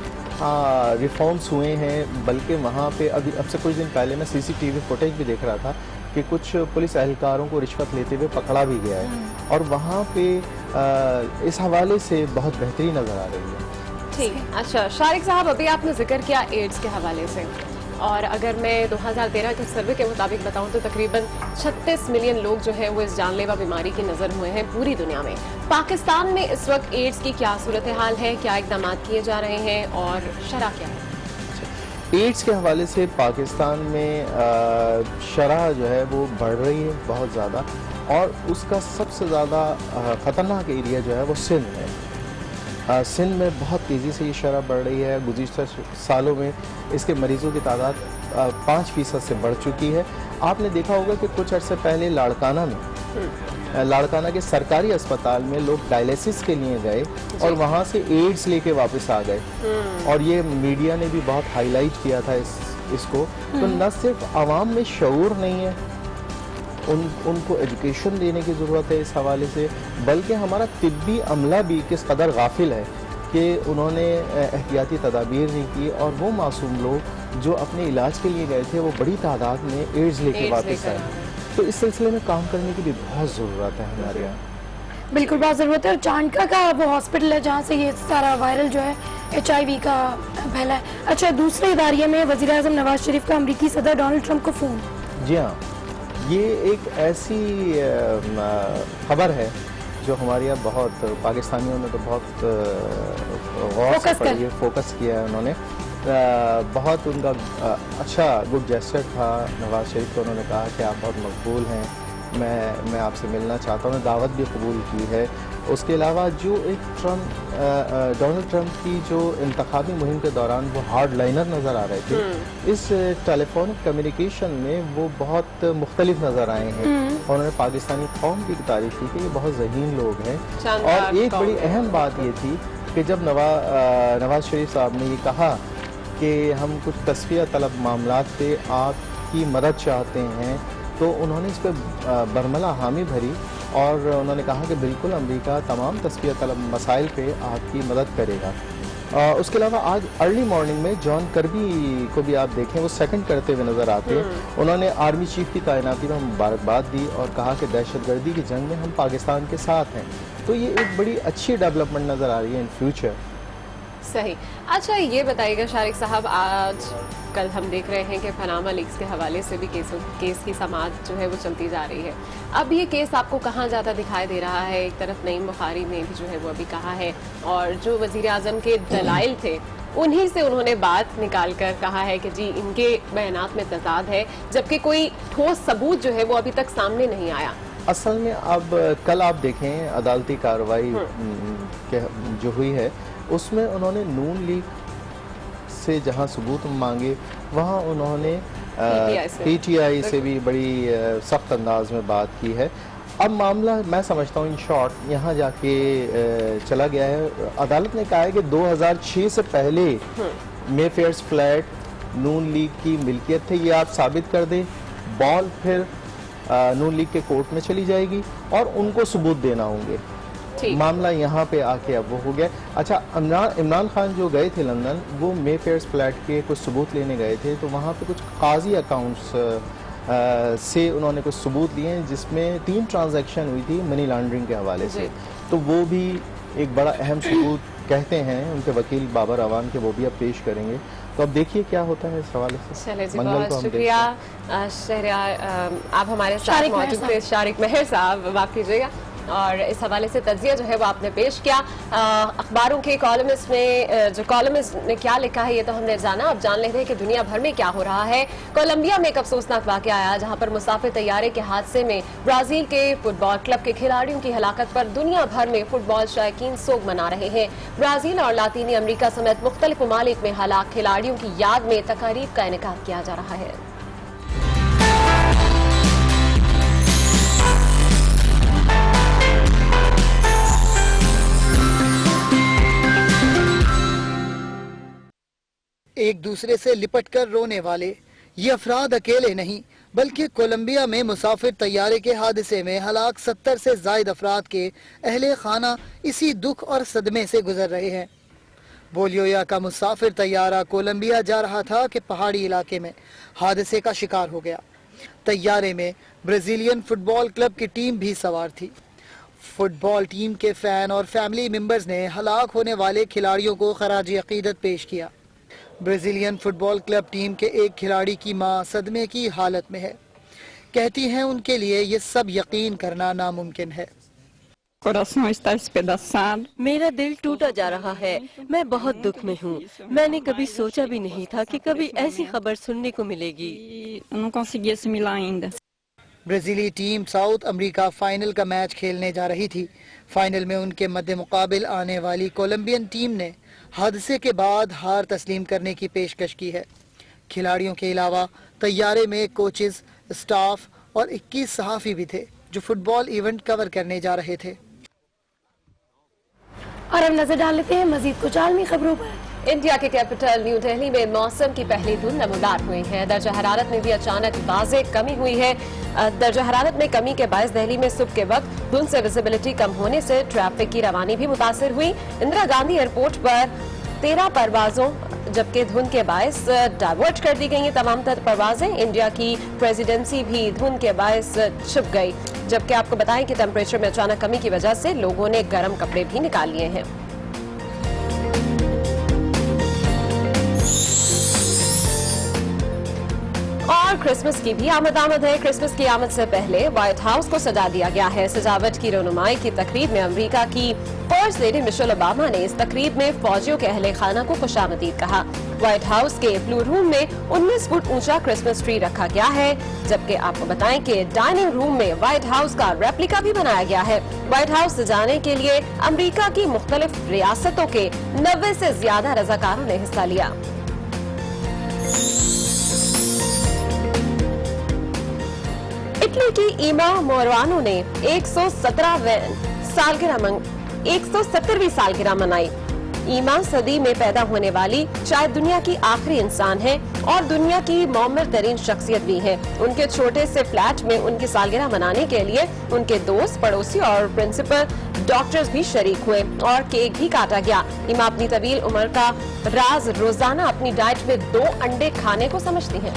रिफॉर्म्स हुए हैं, बल्कि वहाँ पे अब से कुछ दिन पहले मैं CCTV फुटेज भी देख रहा था कि कुछ पुलिस एहलकारों को रिश्वत लेते हुए पकड़ा भी गया है और वहाँ पे इस हवाले से बहुत बेहतरी नज़र आ रही है। ठीक, अच्छा शारिक साहब, अभी आपने जिक्र किया एड्स के हवाले से, और अगर मैं 2013 के सर्वे के मुताबिक बताऊं तो तकरीबन 36 मिलियन लोग जो हैं वो इस जानलेवा बीमारी की नज़र हुए हैं पूरी दुनिया में। पाकिस्तान में इस वक्त एड्स की क्या सूरत हाल है, क्या इकदाम किए जा रहे हैं और शरह क्या है? एड्स के हवाले से पाकिस्तान में शरह जो है वो बढ़ रही है बहुत ज़्यादा, और उसका सबसे ज़्यादा ख़तरनाक एरिया जो है वो सिंध है। सिंध में बहुत तेज़ी से ये शरह बढ़ रही है। गुज़िश्ता सालों में इसके मरीज़ों की तादाद 5% से बढ़ चुकी है। आपने देखा होगा कि कुछ अर्से पहले लाड़काना के सरकारी अस्पताल में लोग डायलिसिस के लिए गए और वहाँ से एड्स लेके वापस आ गए, और ये मीडिया ने भी बहुत हाईलाइट किया था इसको। तो न सिर्फ आवाम में शऊर नहीं है, उनको एजुकेशन देने की ज़रूरत है इस हवाले से, बल्कि हमारा तिब्बी अमला भी किस कदर गाफिल है कि उन्होंने एहतियाती तदाबीर नहीं की, और वो मासूम लोग जो अपने इलाज के लिए गए थे वो बड़ी तादाद में एड्स लेके वापस आए। तो इस सिलसिले में काम करने की भी बहुत ज़रूरत है हमारे यहाँ। बिल्कुल बहुत ज़रूरत है। और चांडका का वो हॉस्पिटल है जहाँ से ये सारा वायरल जो है HIV का फैला है। अच्छा, दूसरे इदारे में वज़ीर-ए-आज़म नवाज शरीफ का अमरीकी सदर डोनाल्ड ट्रंप को फ़ोन। जी हाँ, ये एक ऐसी खबर है जो हमारे यहाँ बहुत पाकिस्तानियों ने तो बहुत गौर से पढ़ी है, फोकस किया है उन्होंने। बहुत उनका अच्छा गुड जेस्चर था नवाज शरीफ को। उन्होंने कहा कि आप बहुत मकबूल हैं, मैं आपसे मिलना चाहता हूँ, दावत भी कबूल की है। उसके अलावा जो एक डोनाल्ड ट्रंप की जो इंतखाबी मुहिम के दौरान वो हार्ड लाइनर नज़र आ रहे थे, इस टेलीफोनिक कम्युनिकेशन में वो बहुत मुख्तलिफ नज़र आए हैं। और उन्होंने पाकिस्तानी कौम की तारीफ की कि ये बहुत ज़हीन लोग हैं। और एक बड़ी अहम बात ये थी कि जब नवाज शरीफ साहब ने ये कहा कि हम कुछ तस्फिया तलब मामलात पे आपकी मदद चाहते हैं, तो उन्होंने इस पर बरमला हामी भरी और उन्होंने कहा कि बिल्कुल अमेरिका तमाम तस्फिया तलब मसाइल पे आपकी मदद करेगा। उसके अलावा आज अर्ली मॉर्निंग में जॉन कर्बी को भी आप देखें, वो सेकंड करते हुए नज़र आते हैं। उन्होंने आर्मी चीफ की तैनाती में मुबारकबाद दी और कहा कि दहशतगर्दी की जंग में हम पाकिस्तान के साथ हैं। तो ये एक बड़ी अच्छी डेवलपमेंट नज़र आ रही है इन फ्यूचर। सही। अच्छा ये बताइएगा शारिक साहब, आज कल हम देख रहे हैं कि पनामा लीक्स के हवाले से भी केस की समाअत जो है वो चलती जा रही है। अब ये केस आपको कहाँ जाता दिखाई दे रहा है? एक तरफ नईम बुखारी ने भी जो है वो अभी कहा है, और जो वजीर आजम के दलाइल थे उन्हीं से उन्होंने बात निकाल कर कहा है कि जी इनके बयानात में तजाद है, जबकि कोई ठोस सबूत जो है वो अभी तक सामने नहीं आया। असल में अब कल आप देखें अदालती कार्रवाई जो हुई है उसमें उन्होंने नून लीग से जहां सबूत मांगे वहां उन्होंने पीटीआई से भी बड़ी सख्त अंदाज में बात की है। अब मामला मैं समझता हूँ इन शॉर्ट यहाँ जाके चला गया है। अदालत ने कहा है कि 2006 से पहले मेफेयर्स फ्लैट नून लीग की मिल्कियत थे, ये आप साबित कर दें, बॉल फिर नून लीग के कोर्ट में चली जाएगी और उनको सबूत देना होंगे। मामला यहाँ पे आके अब वो हो गया। अच्छा, इमरान खान जो गए थे लंदन, वो मेफेयर्स फ्लैट के कुछ सबूत लेने गए थे, तो वहाँ पे कुछ काजी अकाउंट्स से उन्होंने कुछ सबूत लिए हैं जिसमें 3 ट्रांजैक्शन हुई थी मनी लॉन्ड्रिंग के हवाले से, तो वो भी एक बड़ा अहम सबूत कहते हैं उनके वकील बाबर अवान के, वो भी अब पेश करेंगे। तो अब देखिए क्या होता है इस हवाले से। चले जी, बहुत शुक्रिया शहरियार, आप हमारे साथ मौजूद थे। शारिक महर साहब माफ कीजिएगा, और इस हवाले से तज्जिया जो है वो आपने पेश किया। अखबारों के कॉलमिस्ट में जो कॉलमिस्ट ने क्या लिखा है ये तो हमने जाना, अब जान लेते हैं कि दुनिया भर में क्या हो रहा है। कोलंबिया में एक अफसोसनाक वाकया आया जहां पर मुसाफिर तैयारे के हादसे में ब्राजील के फुटबॉल क्लब के खिलाड़ियों की हलाकत पर दुनिया भर में फुटबॉल शायकीन सोग मना रहे हैं। ब्राजील और लातीनी अमरीका समेत मुख्तलिफ ममालिक में हलाक खिलाड़ियों की याद में तकारीब का इनेकाद किया जा रहा है। एक दूसरे से लिपटकर रोने वाले ये अफराद अकेले नहीं बल्कि कोलंबिया में मुसाफिर तैयारे के हादसे में हलाक 70 से जायद अफराद के अहले खाना इसी दुख और सदमे से गुजर रहे हैं। बोलियोया का मुसाफिर तैयारा कोलंबिया जा रहा था कि पहाड़ी इलाके में हादसे का शिकार हो गया। तैयारे में ब्राजीलियन फुटबॉल क्लब की टीम भी सवार थी। फुटबॉल टीम के फैन और फैमिली मेंबर्स ने हलाक होने वाले खिलाड़ियों को खराज अकीदत पेश किया। ब्राजीलियन फुटबॉल क्लब टीम के एक खिलाड़ी की मां सदमे की हालत में है। कहती हैं उनके लिए ये सब यकीन करना नामुमकिन है। मेरा दिल टूटा जा रहा है, मैं बहुत दुख में हूँ। मैंने कभी सोचा भी नहीं था कि कभी ऐसी खबर सुनने को मिलेगी। ब्राजीली टीम साउथ अमेरिका फाइनल का मैच खेलने जा रही थी। फाइनल में उनके मध्य मुकाबिल आने वाली कोलंबियन टीम ने हादसे के बाद हार तस्लीम करने की पेशकश की है। खिलाड़ियों के अलावा तैयारे में कोचेस, स्टाफ और 21 सहाफ़ी भी थे जो फुटबॉल इवेंट कवर करने जा रहे थे। और अब नजर डाल लेते हैं मजीद कुछ आलमी खबरों पर। इंडिया के कैपिटल न्यू दिल्ली में मौसम की पहली धुंध नमूदार हुई है। दर्जा हरारत में भी अचानक वाज़ेह कमी हुई है। दर्जा हरारत में कमी के बायस दिल्ली में सुबह के वक्त धुंध से विजिबिलिटी कम होने से ट्रैफिक की रवानी भी मुतासिर हुई। इंदिरा गांधी एयरपोर्ट पर 13 परवाजों जबकि धुंध के बायस डाइवर्ट कर दी गई हैं तमाम परवाजें। इंडिया की प्रेसिडेंसी भी धुंध के बायस छुप गई। जबकि आपको बताएं कि टेम्परेचर में अचानक कमी की वजह से लोगों ने गर्म कपड़े भी निकाल लिए हैं। और क्रिसमस की भी आमद है। क्रिसमस की आमद से पहले व्हाइट हाउस को सजा दिया गया है। सजावट की रौनुमाई की तकरीब में अमेरिका की फर्स्ट लेडी मिशेल ओबामा ने इस तकरीब में फौजियों के अहले खाना को खुशामदीद कहा। व्हाइट हाउस के ब्लू रूम में 19 फुट ऊंचा क्रिसमस ट्री रखा गया है। जबकि आपको बताएं कि डाइनिंग रूम में व्हाइट हाउस का रेप्लिका भी बनाया गया है। व्हाइट हाउस सजाने के लिए अमेरिका की मुख्तलिफ रियासतों के 90 से ज्यादा रजाकारों ने हिस्सा लिया। इटली की ईमा मोरवानो ने 170वीं सालगिरह मनाई। ईमा सदी में पैदा होने वाली शायद दुनिया की आखिरी इंसान है और दुनिया की मौमर तरीन शख्सियत भी है। उनके छोटे से फ्लैट में उनकी सालगिरह मनाने के लिए उनके दोस्त, पड़ोसी और प्रिंसिपल डॉक्टर्स भी शरीक हुए और केक भी काटा गया। ईमा अपनी तवील उम्र का राज रोजाना अपनी डाइट में 2 अंडे खाने को समझती हैं।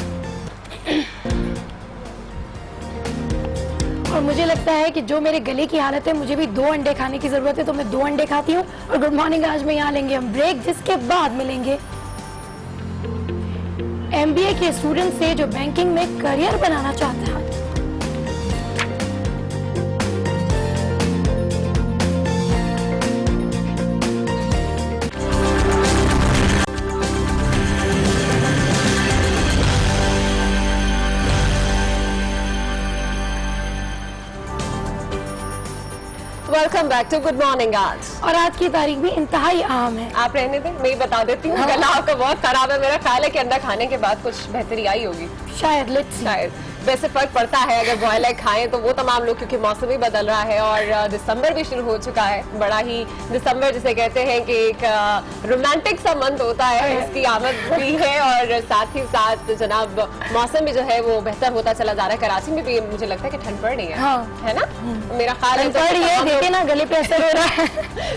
और मुझे लगता है कि जो मेरे गले की हालत है, मुझे भी 2 अंडे खाने की जरूरत है, तो मैं 2 अंडे खाती हूँ। और गुड मॉर्निंग आज में यहाँ लेंगे हम ब्रेक, जिसके बाद मिलेंगे MBA के स्टूडेंट से जो बैंकिंग में करियर बनाना चाहता है। Welcome back to good morning Aaj. और आज की तारीख भी इंतहाई अहम है। आप रहने दें, मैं ही बता देती हूँ। गला आपका बहुत खराब है। मेरा ख्याल है कि अंडा खाने के बाद कुछ बेहतरी आई होगी शायद, लेट्स सी। शायद वैसे फर्क पड़ता है अगर बॉयल एग खाएं तो वो तमाम लोग, क्योंकि मौसम भी बदल रहा है और दिसंबर भी शुरू हो चुका है। बड़ा ही दिसंबर जिसे कहते हैं कि एक रोमांटिक सा मंथ होता है, इसकी आमद भी है और साथ ही साथ जनाब मौसम भी जो है वो बेहतर होता चला जा रहा है। कराची में भी मुझे लगता है कि ठंड पड़ रही है, है ना? मेरा ख्याल है देखे ना गले पे असर हो रहा है।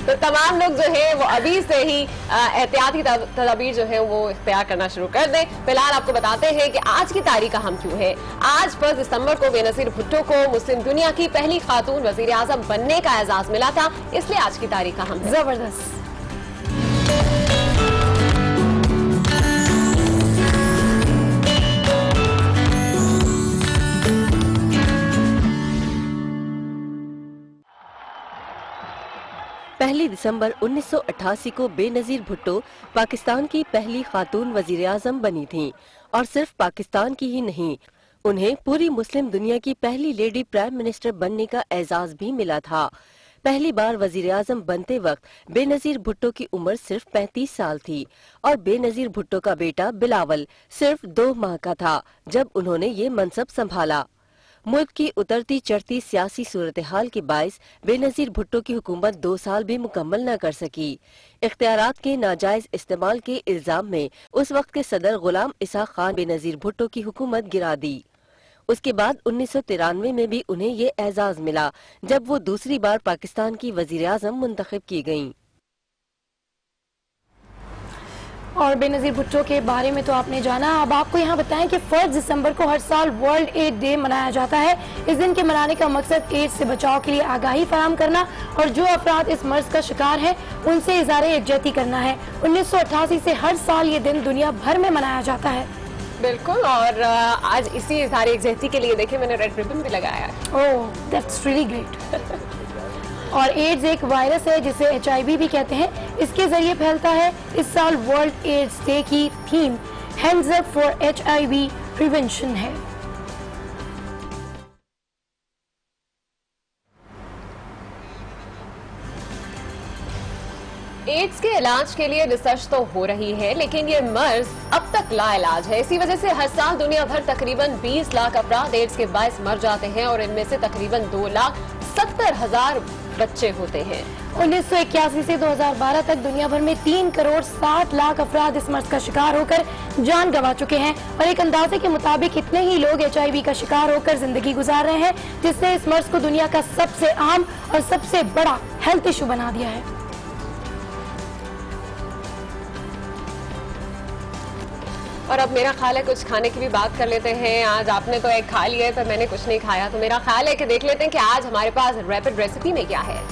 तो तमाम लोग जो है वो अभी से ही एहतियाती तदाबीर जो है वो इख्तियार करना शुरू कर दें। फिलहाल आपको बताते हैं कि आज की तारीख अहम क्यों है। आज 1 दिसंबर को बेनजीर भुट्टो को मुस्लिम दुनिया की पहली खातून वजीर आजम बनने का एजाज मिला था, इसलिए आज की तारीख अहम है। जबरदस्त। पहली दिसंबर 1988 को बेनजीर भुट्टो पाकिस्तान की पहली खातून वजीर आजम बनी थीं और सिर्फ पाकिस्तान की ही नहीं, उन्हें पूरी मुस्लिम दुनिया की पहली लेडी प्राइम मिनिस्टर बनने का एजाज भी मिला था। पहली बार वजीर आजम बनते वक्त बेनजीर भुट्टो की उम्र सिर्फ 35 साल थी और बेनजीर भुट्टो का बेटा बिलावल सिर्फ 2 माह का था जब उन्होंने ये मनसब संभाला। मुल्क की उतरती चढ़ती सियासी सूरत हाल के बायस बेनजीर भुट्टो की हुकूमत 2 साल भी मुकम्मल न कर सकी। इख्तियारात के नाजायज इस्तेमाल के इल्जाम में उस वक्त के सदर गुलाम इसाक खान बेनजीर भुट्टो की हुकूमत गिरा दी। उसके बाद 1993 में भी उन्हें ये एजाज मिला जब वो दूसरी बार पाकिस्तान की वजीर आजम मुंतखब की गयीं। और बेनजीर भुट्टो के बारे में तो आपने जाना। अब आपको यहाँ बताएं कि 1 दिसंबर को हर साल वर्ल्ड एड्स डे मनाया जाता है। इस दिन के मनाने का मकसद एड्स से बचाव के लिए आगाही फराहम करना और जो अफराद इस मर्ज का शिकार है उनसे इज़हार यकजहती करना है। 1988 से हर साल ये दिन दुनिया भर में मनाया जाता है। बिल्कुल, और आज इसी इज़हार यकजहती के लिए देखिए मैंने रेड रिबन भी लगाया है। ओह, दैट्स रियली ग्रेट। और एड्स एक वायरस है जिसे HIV भी कहते हैं, इसके जरिए फैलता है। इस साल वर्ल्ड एड्स डे की theme hands up for HIV prevention है। एड्स के इलाज के लिए रिसर्च तो हो रही है, लेकिन ये मर्ज अब तक लाइलाज है। इसी वजह से हर साल दुनिया भर तकरीबन 20 लाख अफराद एड्स के बायस मर जाते हैं और इनमें से तकरीबन 2,70,000 बच्चे होते हैं। 1981 से 2012 तक दुनिया भर में 3 करोड़ 60 लाख अफराद इस मर्ज का शिकार होकर जान गंवा चुके हैं और एक अंदाजे के मुताबिक इतने ही लोग HIV का शिकार होकर जिंदगी गुजार रहे हैं, जिसने इस मर्ज को दुनिया का सबसे आम और सबसे बड़ा हेल्थ इशू बना दिया है। और अब मेरा ख्याल है कुछ खाने की भी बात कर लेते हैं। आज आपने तो एग खा लिया है पर मैंने कुछ नहीं खाया, तो मेरा ख्याल है कि देख लेते हैं कि आज हमारे पास रैपिड रेसिपी में क्या है।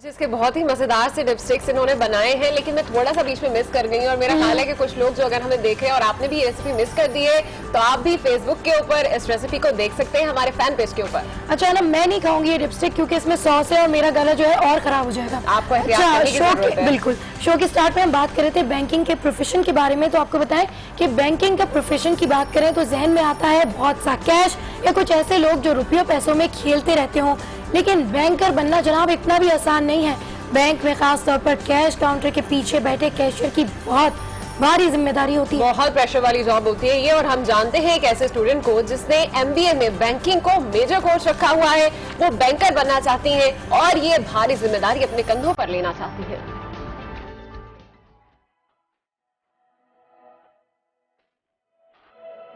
जिसके बहुत ही मजेदार से लिपस्टिक्स इन्होंने बनाए हैं, लेकिन मैं थोड़ा सा बीच में मिस कर गई हूँ और मेरा ख्याल है कि कुछ लोग जो अगर हमें देखे और आपने भी ये रेसिपी मिस कर दी है तो आप भी फेसबुक के ऊपर इस रेसिपी को देख सकते हैं हमारे फैन पेज के ऊपर। अच्छा ना, मैं नहीं खाऊंगी ये लिपस्टिक क्योंकि इसमें सॉस है और मेरा गला जो है और खराब हो जाएगा। आपको एहतियात करने की जरूरत है। बिल्कुल। शो के स्टार्ट में हम बात कर रहे थे बैंकिंग के प्रोफेशन के बारे में, तो आपको बताएं कि बैंकिंग का प्रोफेशन की बात करें तो जहन में आता है बहुत सा कैश या कुछ ऐसे लोग जो रुपयों पैसों में खेलते रहते हों, लेकिन बैंकर बनना जनाब इतना भी आसान नहीं है। बैंक में खास तौर पर कैश काउंटर के पीछे बैठे कैशियर की बहुत भारी जिम्मेदारी होती है, बहुत प्रेशर वाली जॉब होती है ये। और हम जानते हैं एक ऐसे स्टूडेंट को जिसने MBA में बैंकिंग को मेजर कोर्स रखा हुआ है, वो बैंकर बनना चाहती है और ये भारी जिम्मेदारी अपने कंधों पर लेना चाहती है।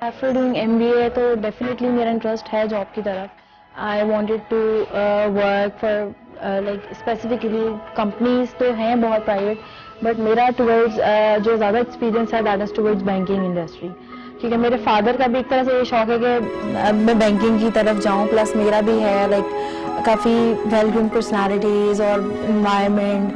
आफ्टर डूइंग MBA तो डेफिनेटली मेरा इंटरेस्ट है जॉब की तरफ। I wanted to work for like specifically companies तो हैं बहुत प्राइवेट, बट मेरा टुवर्ड्स जो ज़्यादा एक्सपीरियंस है that is towards banking industry, क्योंकि मेरे फादर का भी एक तरह से ये शौक है कि मैं बैंकिंग की तरफ जाऊँ, प्लस मेरा भी है लाइक काफ़ी वेल ग्रूम पर्सनैलिटीज़ और इन्वायरमेंट,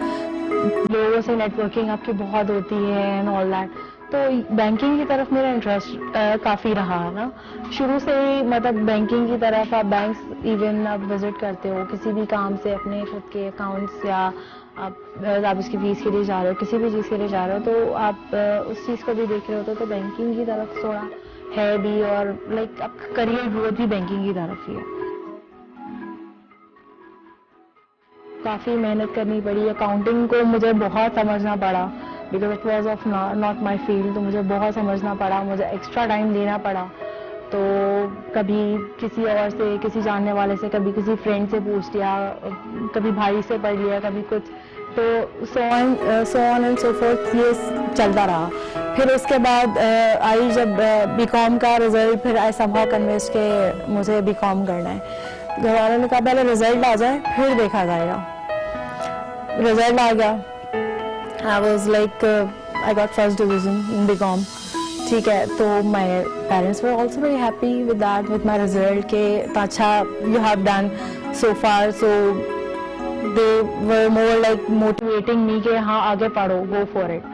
लोगों से नेटवर्किंग आपकी बहुत होती है एंड ऑल दैट। तो बैंकिंग की तरफ मेरा इंटरेस्ट काफ़ी रहा है ना शुरू से ही, मतलब बैंकिंग की तरफ आप बैंक्स इवन आप विजिट करते हो किसी भी काम से, अपने खुद के अकाउंट्स या आप उसकी फीस के लिए जा रहे हो, किसी भी चीज़ के लिए जा रहे हो, तो आप उस चीज़ को भी देख रहे होते हो, तो बैंकिंग की तरफ थोड़ा है भी, और लाइक आपका करियर ग्रोथ भी बैंकिंग की तरफ ही है। काफ़ी मेहनत करनी पड़ी, अकाउंटिंग को मुझे बहुत समझना पड़ा because it was of not my field, तो मुझे बहुत समझना पड़ा, मुझे एक्स्ट्रा टाइम देना पड़ा। तो कभी किसी और से, किसी जानने वाले से, कभी किसी फ्रेंड से पूछ लिया, कभी भाई से पढ़ लिया, कभी कुछ, तो so on and so fourth ये चलता रहा। फिर उसके बाद आई जब BCom का रिजल्ट, फिर आई समहाउ कन्विंस्ड के मुझे BCom करना है। घर वालों ने कहा पहले रिजल्ट आ जाए फिर देखा जाएगा। रिजल्ट आ गया, I was like I got first division in BCom, ठीक है, तो my parents were also very happy with that, with my result के अच्छा you have done so far, so they were more like motivating me कि हाँ आगे पढ़ो, go for it।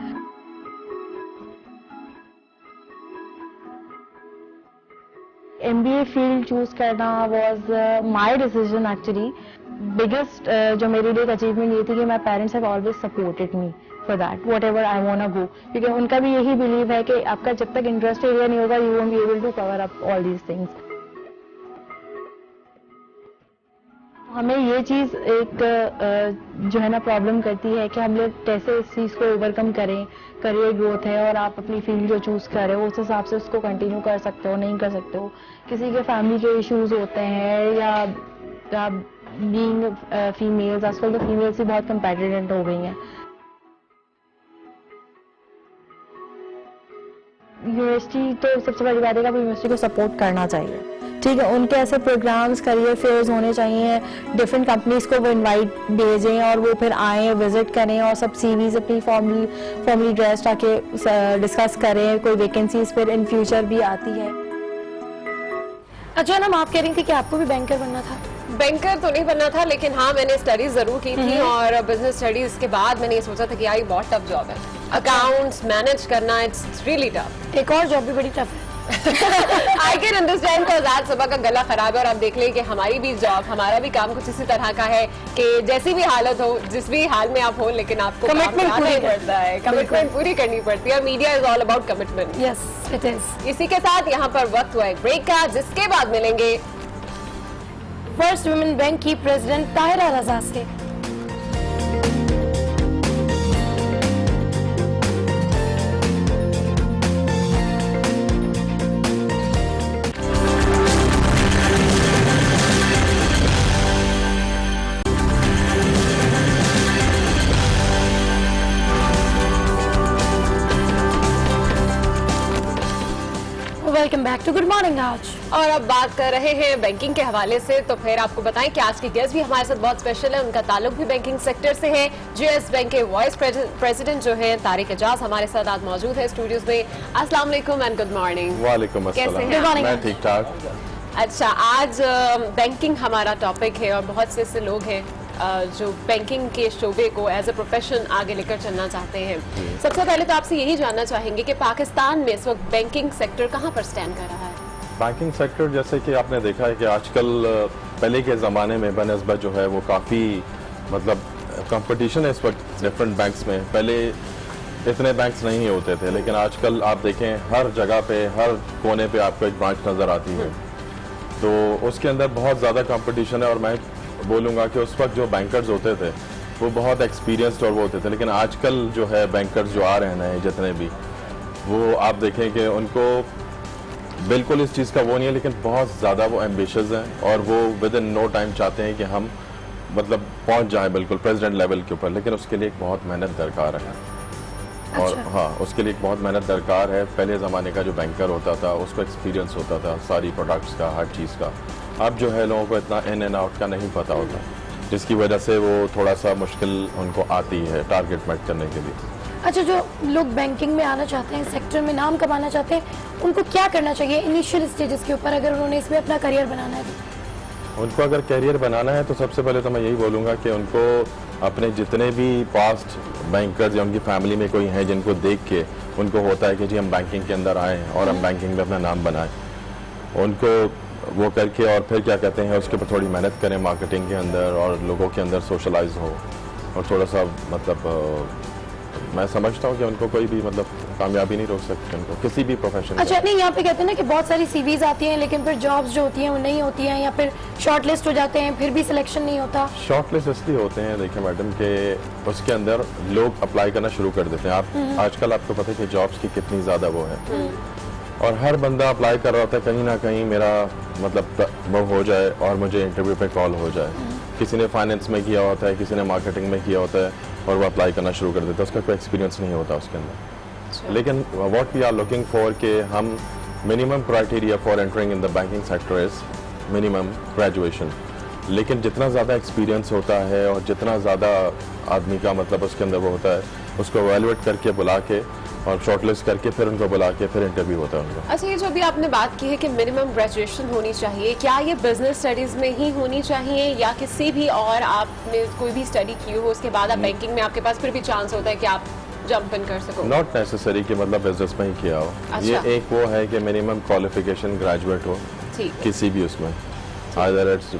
MBA field choose करना was my decision actually। Biggest जो मेरे लिए अचीवमेंट ये थी कि my parents have always supported me for that whatever I want to go, क्योंकि उनका भी यही बिलीव है कि आपका जब तक इंटरेस्ट एरिया नहीं होगा you won't be able to cover up all these things. हमें ये चीज़ एक जो है ना प्रॉब्लम करती है कि हम लोग कैसे इस चीज़ को ओवरकम करें। करियर ग्रोथ है और आप अपनी फील्ड जो चूज़ कर रहे हो उस हिसाब से उसको कंटिन्यू कर सकते हो, नहीं कर सकते हो। किसी के फैमिली के इश्यूज होते हैं या बीइंग फीमेल्स, आजकल तो फीमेल्स ही बहुत कंपेटिटिव हो गई हैं। यूनिवर्सिटी तो सबसे बड़ी बात है कि यूनिवर्सिटी को सपोर्ट करना चाहिए, ठीक है। उनके ऐसे प्रोग्राम्स, करियर फेयर्स होने चाहिए, डिफरेंट कंपनीज को वो इनवाइट भेजें और वो फिर आएँ, विजिट करें और सब CVs अपनी फॉर्मली ड्रेस आके डिस्कस करें। कोई वैकेंसीज फिर इन फ्यूचर भी आती है। अच्छा ना, आप कह रही थी कि आपको भी बैंकर बनना था। बैंकर तो नहीं बनना था, लेकिन हाँ मैंने स्टडीज जरूर की थी और बिजनेस स्टडीज के बाद मैंने ये सोचा था कि यार ये बहुत टफ जॉब है, अकाउंट्स मैनेज करना, इट्स रियली टफ। एक और जॉब भी बड़ी टफ है। आई कैन अंडरस्टैंड बिकॉज़ आज सुबह का गला खराब है और आप देख लें कि हमारी भी जॉब, हमारा भी काम कुछ इसी तरह का है कि जैसी भी हालत हो, जिस भी हाल में आप हो, लेकिन आपको कमिटमेंट पूरी पड़ता है, कमिटमेंट पूरी करनी पड़ती है। Media is all about commitment. Yes it is. इसी के साथ यहाँ पर वक्त हुआ है ब्रेक का, जिसके बाद मिलेंगे फर्स्ट वुमेन बैंक की प्रेसिडेंट ताहिरा रजा से। Welcome back to good morning Aaj. और अब बात कर रहे हैं बैंकिंग के हवाले से, तो फिर आपको बताएं कि आज की गेस्ट भी हमारे साथ बहुत स्पेशल है। उनका ताल्लुक भी बैंकिंग सेक्टर से है। GS बैंक के वाइस प्रेसिडेंट जो है तारिक एजाज हमारे साथ आज मौजूद है स्टूडियोज में। अस्सलाम वालेकुम एंड गुड मॉर्निंग। वालेकुम अस्सलाम। कैसे हैं? मैं ठीक ठाक। अच्छा, आज बैंकिंग हमारा टॉपिक है और बहुत से ऐसे लोग हैं जो बैंकिंग के शोबे को एज अ प्रोफेशन आगे लेकर चलना चाहते हैं। सबसे पहले तो आपसे यही जानना चाहेंगे कि पाकिस्तान में इस वक्त बैंकिंग सेक्टर कहाँ पर स्टैंड कर रहा है? बैंकिंग सेक्टर जैसे कि आपने देखा है कि आजकल पहले के ज़माने में बनस्बत जो है वो काफ़ी मतलब कंपटीशन है इस वक्त डिफरेंट बैंक्स में। पहले इतने बैंक्स नहीं होते थे, लेकिन आजकल आप देखें हर जगह पे, हर कोने पे आपको एक ब्रांच नज़र आती है, तो उसके अंदर बहुत ज़्यादा कंपटीशन है। और मैं बोलूँगा कि उस वक्त जो बैंकर्स होते थे वो बहुत एक्सपीरियंस्ड और वो होते थे, लेकिन आजकल जो है बैंकर्स जो आ रहे हैं नए जितने भी, वो आप देखें कि उनको बिल्कुल इस चीज़ का वो नहीं है, लेकिन बहुत ज़्यादा वो एम्बिशियस हैं और वो विद इन नो टाइम चाहते हैं कि हम मतलब पहुंच जाए बिल्कुल प्रेसिडेंट लेवल के ऊपर, लेकिन उसके लिए एक बहुत मेहनत दरकार है। और हाँ, उसके लिए एक बहुत मेहनत दरकार है। पहले ज़माने का जो बैंकर होता था उसको एक्सपीरियंस होता था सारी प्रोडक्ट्स का, हर चीज़ का। अब जो है लोगों को इतना इन एंड आउट का नहीं पता होता, जिसकी वजह से वो थोड़ा सा मुश्किल उनको आती है टारगेट मेट करने के लिए। अच्छा, जो लोग बैंकिंग में आना चाहते हैं, सेक्टर में नाम कमाना चाहते हैं, उनको क्या करना चाहिए इनिशियल स्टेजेस के ऊपर अगर उन्होंने इसमें अपना करियर बनाना है? उनको अगर करियर बनाना है तो सबसे पहले तो मैं यही बोलूँगा कि उनको अपने जितने भी पास्ट बैंकर्स या उनकी फैमिली में कोई हैं जिनको देख के उनको होता है कि जी हम बैंकिंग के अंदर आएँ और हम बैंकिंग में अपना नाम बनाएं, उनको वो करके और फिर क्या कहते हैं उसके ऊपर थोड़ी मेहनत करें मार्केटिंग के अंदर और लोगों के अंदर सोशलाइज हो और थोड़ा सा मतलब मैं समझता हूँ कि उनको कोई भी मतलब कामयाबी नहीं रोक सकती उनको किसी भी प्रोफेशन। अच्छा, नहीं यहाँ पे कहते हैं ना कि बहुत सारी सीवीज आती हैं लेकिन फिर जॉब्स जो होती हैं वो नहीं होती हैं या फिर शॉर्ट लिस्ट हो जाते हैं, फिर भी सिलेक्शन नहीं होता। शॉर्ट लिस्ट इसलिए होते हैं, देखिए मैडम, के उसके अंदर लोग अप्लाई करना शुरू कर देते हैं। आप आजकल आपको पता है कि जॉब्स की कितनी ज़्यादा वो है और हर बंदा अप्लाई कर रहा होता है कहीं ना कहीं मेरा मतलब वो हो जाए और मुझे इंटरव्यू पे कॉल हो जाए। किसी ने फाइनेंस में किया होता है, किसी ने मार्केटिंग में किया होता है और वो अप्लाई करना शुरू कर देता है, उसका कोई एक्सपीरियंस नहीं होता उसके अंदर। लेकिन what we are looking for कि हम minimum criteria for entering in the banking sector is minimum graduation. लेकिन जितना ज़्यादा एक्सपीरियंस होता है और जितना ज़्यादा आदमी का मतलब उसके अंदर वो होता है, उसको एवेलुएट करके बुला के और शॉर्टलिस्ट करके फिर उनको बुला के फिर इंटरव्यू होता है उनका। अच्छा, ये जो अभी आपने बात की है कि मिनिमम ग्रेजुएशन होनी चाहिए, क्या ये बिजनेस स्टडीज में ही होनी चाहिए या किसी भी और आपने कोई भी स्टडी की हो उसके बाद आप बैंकिंग में आपके पास फिर भी चांस होता है कि आप जंप इन कर सको? नॉट नेसेसरी कि मतलब बिजनेस में ही किया हो। अच्छा। ये एक वो है कि मिनिमम क्वालिफिकेशन ग्रेजुएट हो किसी भी उसमें, आइदर इट्स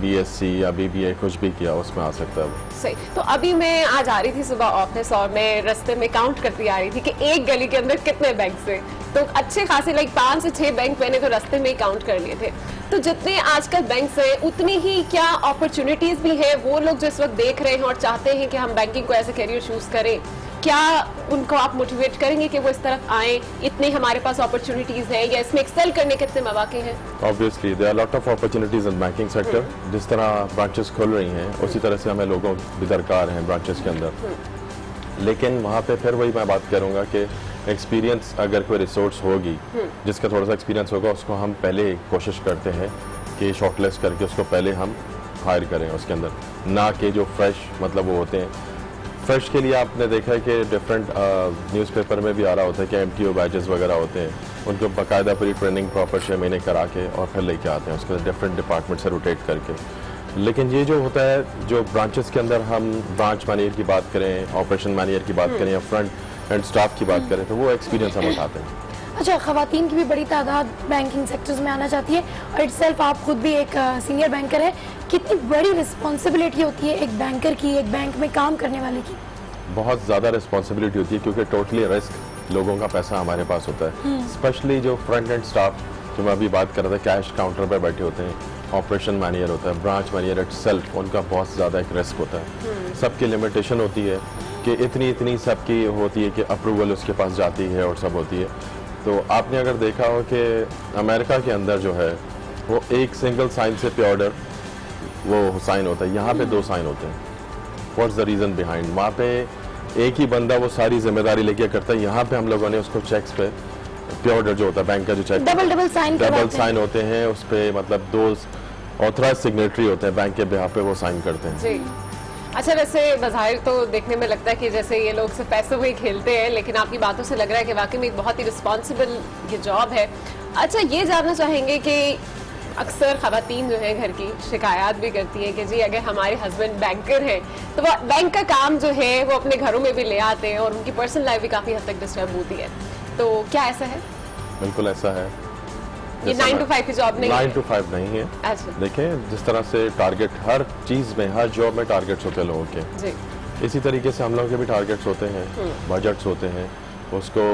BSc या BBA कुछ भी किया उसमें आ सकता है वो। सही। तो अभी मैं आज आ रही थी सुबह ऑफिस और मैं रास्ते में काउंट करती आ रही थी कि एक गली के अंदर कितने बैंक थे, तो अच्छे खासे लाइक 5 से 6 बैंक मैंने तो रास्ते में ही काउंट कर लिए थे। तो जितने आजकल बैंक हैं उतनी ही क्या अपॉर्चुनिटीज भी है? वो लोग जो इस वक्त देख रहे हैं और चाहते हैं कि हम बैंकिंग को एज ए करियर चूज करें, क्या उनको आप मोटिवेट करेंगे कि वो इस तरफ आए? इतने हमारे पास अपॉर्चुनिटीज हैं या इसमें एक्सेल करने कितने मौके हैं? Obviously there are lot of opportunities in banking sector. जिस तरह ब्रांचेस खुल रही हैं उसी तरह से हमें लोगों भी दरकार हैं ब्रांचेस के अंदर। लेकिन वहाँ पे फिर वही मैं बात करूँगा कि एक्सपीरियंस अगर कोई रिसोर्स होगी जिसका थोड़ा सा एक्सपीरियंस होगा उसको हम पहले कोशिश करते हैं कि शॉर्टलिस्ट करके उसको पहले हम हायर करें उसके अंदर, ना कि जो फ्रेश मतलब वो होते हैं। फ्रेश के लिए आपने देखा है कि डिफरेंट न्यूज़पेपर में भी आ रहा होता है कि MTO बैचेस वगैरह होते हैं, उनको बाकायदा पूरी ट्रेनिंग प्रॉपर 6 महीने करा के और फिर लेके आते हैं उसके डिफरेंट डिपार्टमेंट से रोटेट करके। लेकिन ये जो होता है जो ब्रांचेस के अंदर हम ब्रांच मैनेजर की बात करें, ऑपरेशन मैनेजर की बात करें या फ्रंट एंड स्टाफ की बात करें, तो वो एक्सपीरियंस हम उठाते हैं। अच्छा, खवातीन की भी बड़ी तादाद बैंकिंग सेक्टर्स में आना चाहती है और इटसेल्फ आप खुद भी एक सीनियर बैंकर है, कितनी बड़ी रिस्पॉन्सिबिलिटी होती है एक बैंकर की, एक बैंक में काम करने वाले की? बहुत ज़्यादा रिस्पॉन्सिबिलिटी होती है क्योंकि टोटली रिस्क लोगों का पैसा हमारे पास होता है। स्पेशली जो फ्रंट एंड स्टाफ जो मैं अभी बात कर रहा था, कैश काउंटर पर बैठे होते हैं, ऑपरेशन मैनेजर होता है, ब्रांच मैनेजर इटसेल्फ, उनका बहुत ज़्यादा एक रिस्क होता है। सबकी लिमिटेशन होती है कि इतनी सबकी होती है कि अप्रूवल उसके पास जाती है और सब होती है। तो आपने अगर देखा हो कि अमेरिका के अंदर जो है वो एक सिंगल साइन से पे ऑर्डर वो साइन होता है, यहाँ पे 2 साइन होते हैं। What's the reason behind? वहाँ पे एक ही बंदा वो सारी जिम्मेदारी लेके करता है, यहाँ पे हम लोगों ने उसको चेक्स पे पे ऑर्डर जो होता है बैंक का जो चेक डबल साइन होते हैं उस पे, मतलब 2 ऑथराइज सिग्नेटरी होते हैं बैंक के बिहाफ पे, वो साइन करते हैं। जी। अच्छा, वैसे बज़ाहिर तो देखने में लगता है कि जैसे ये लोग सिर्फ पैसों में ही खेलते हैं, लेकिन आपकी बातों से लग रहा है कि वाकई में एक बहुत ही रिस्पॉन्सिबल ये जॉब है। अच्छा, ये जानना चाहेंगे कि अक्सर खवातीन जो है घर की शिकायत भी करती है कि जी अगर हमारे हस्बैंड बैंकर हैं तो वो बैंक का काम जो है वो अपने घरों में भी ले आते हैं और उनकी पर्सनल लाइफ भी काफ़ी हद तक डिस्टर्ब होती है। तो क्या ऐसा है? बिल्कुल ऐसा है। ये 9 to 5 की जॉब नहीं है? 9 to 5 नहीं है। अच्छा। देखें जिस तरह से टारगेट हर चीज़ में, हर जॉब में टारगेट्स होते हैं लोगों के, जी। इसी तरीके से हम लोगों के भी टारगेट्स होते हैं, बजट्स होते हैं, उसको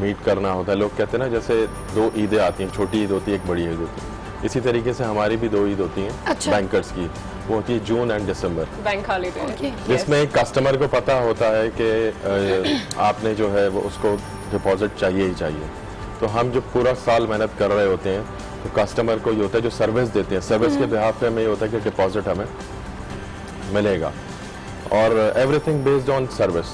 मीट करना होता है। लोग कहते हैं ना जैसे 2 ईदें आती हैं, छोटी ईद होती है, एक बड़ी ईद होती है, इसी तरीके से हमारी भी 2 ईद होती हैं। अच्छा। बैंकर्स की वो होती है जून एंड दिसंबर, बैंक हॉलीडे, जिसमें कस्टमर को पता होता है कि आपने जो है वो उसको डिपॉजिट चाहिए ही चाहिए। तो हम जो पूरा साल मेहनत कर रहे होते हैं तो कस्टमर को ये होता है जो सर्विस देते हैं, सर्विस के बिहाफ पे हमें ये होता है कि डिपॉजिट हमें मिलेगा और एवरीथिंग बेस्ड ऑन सर्विस।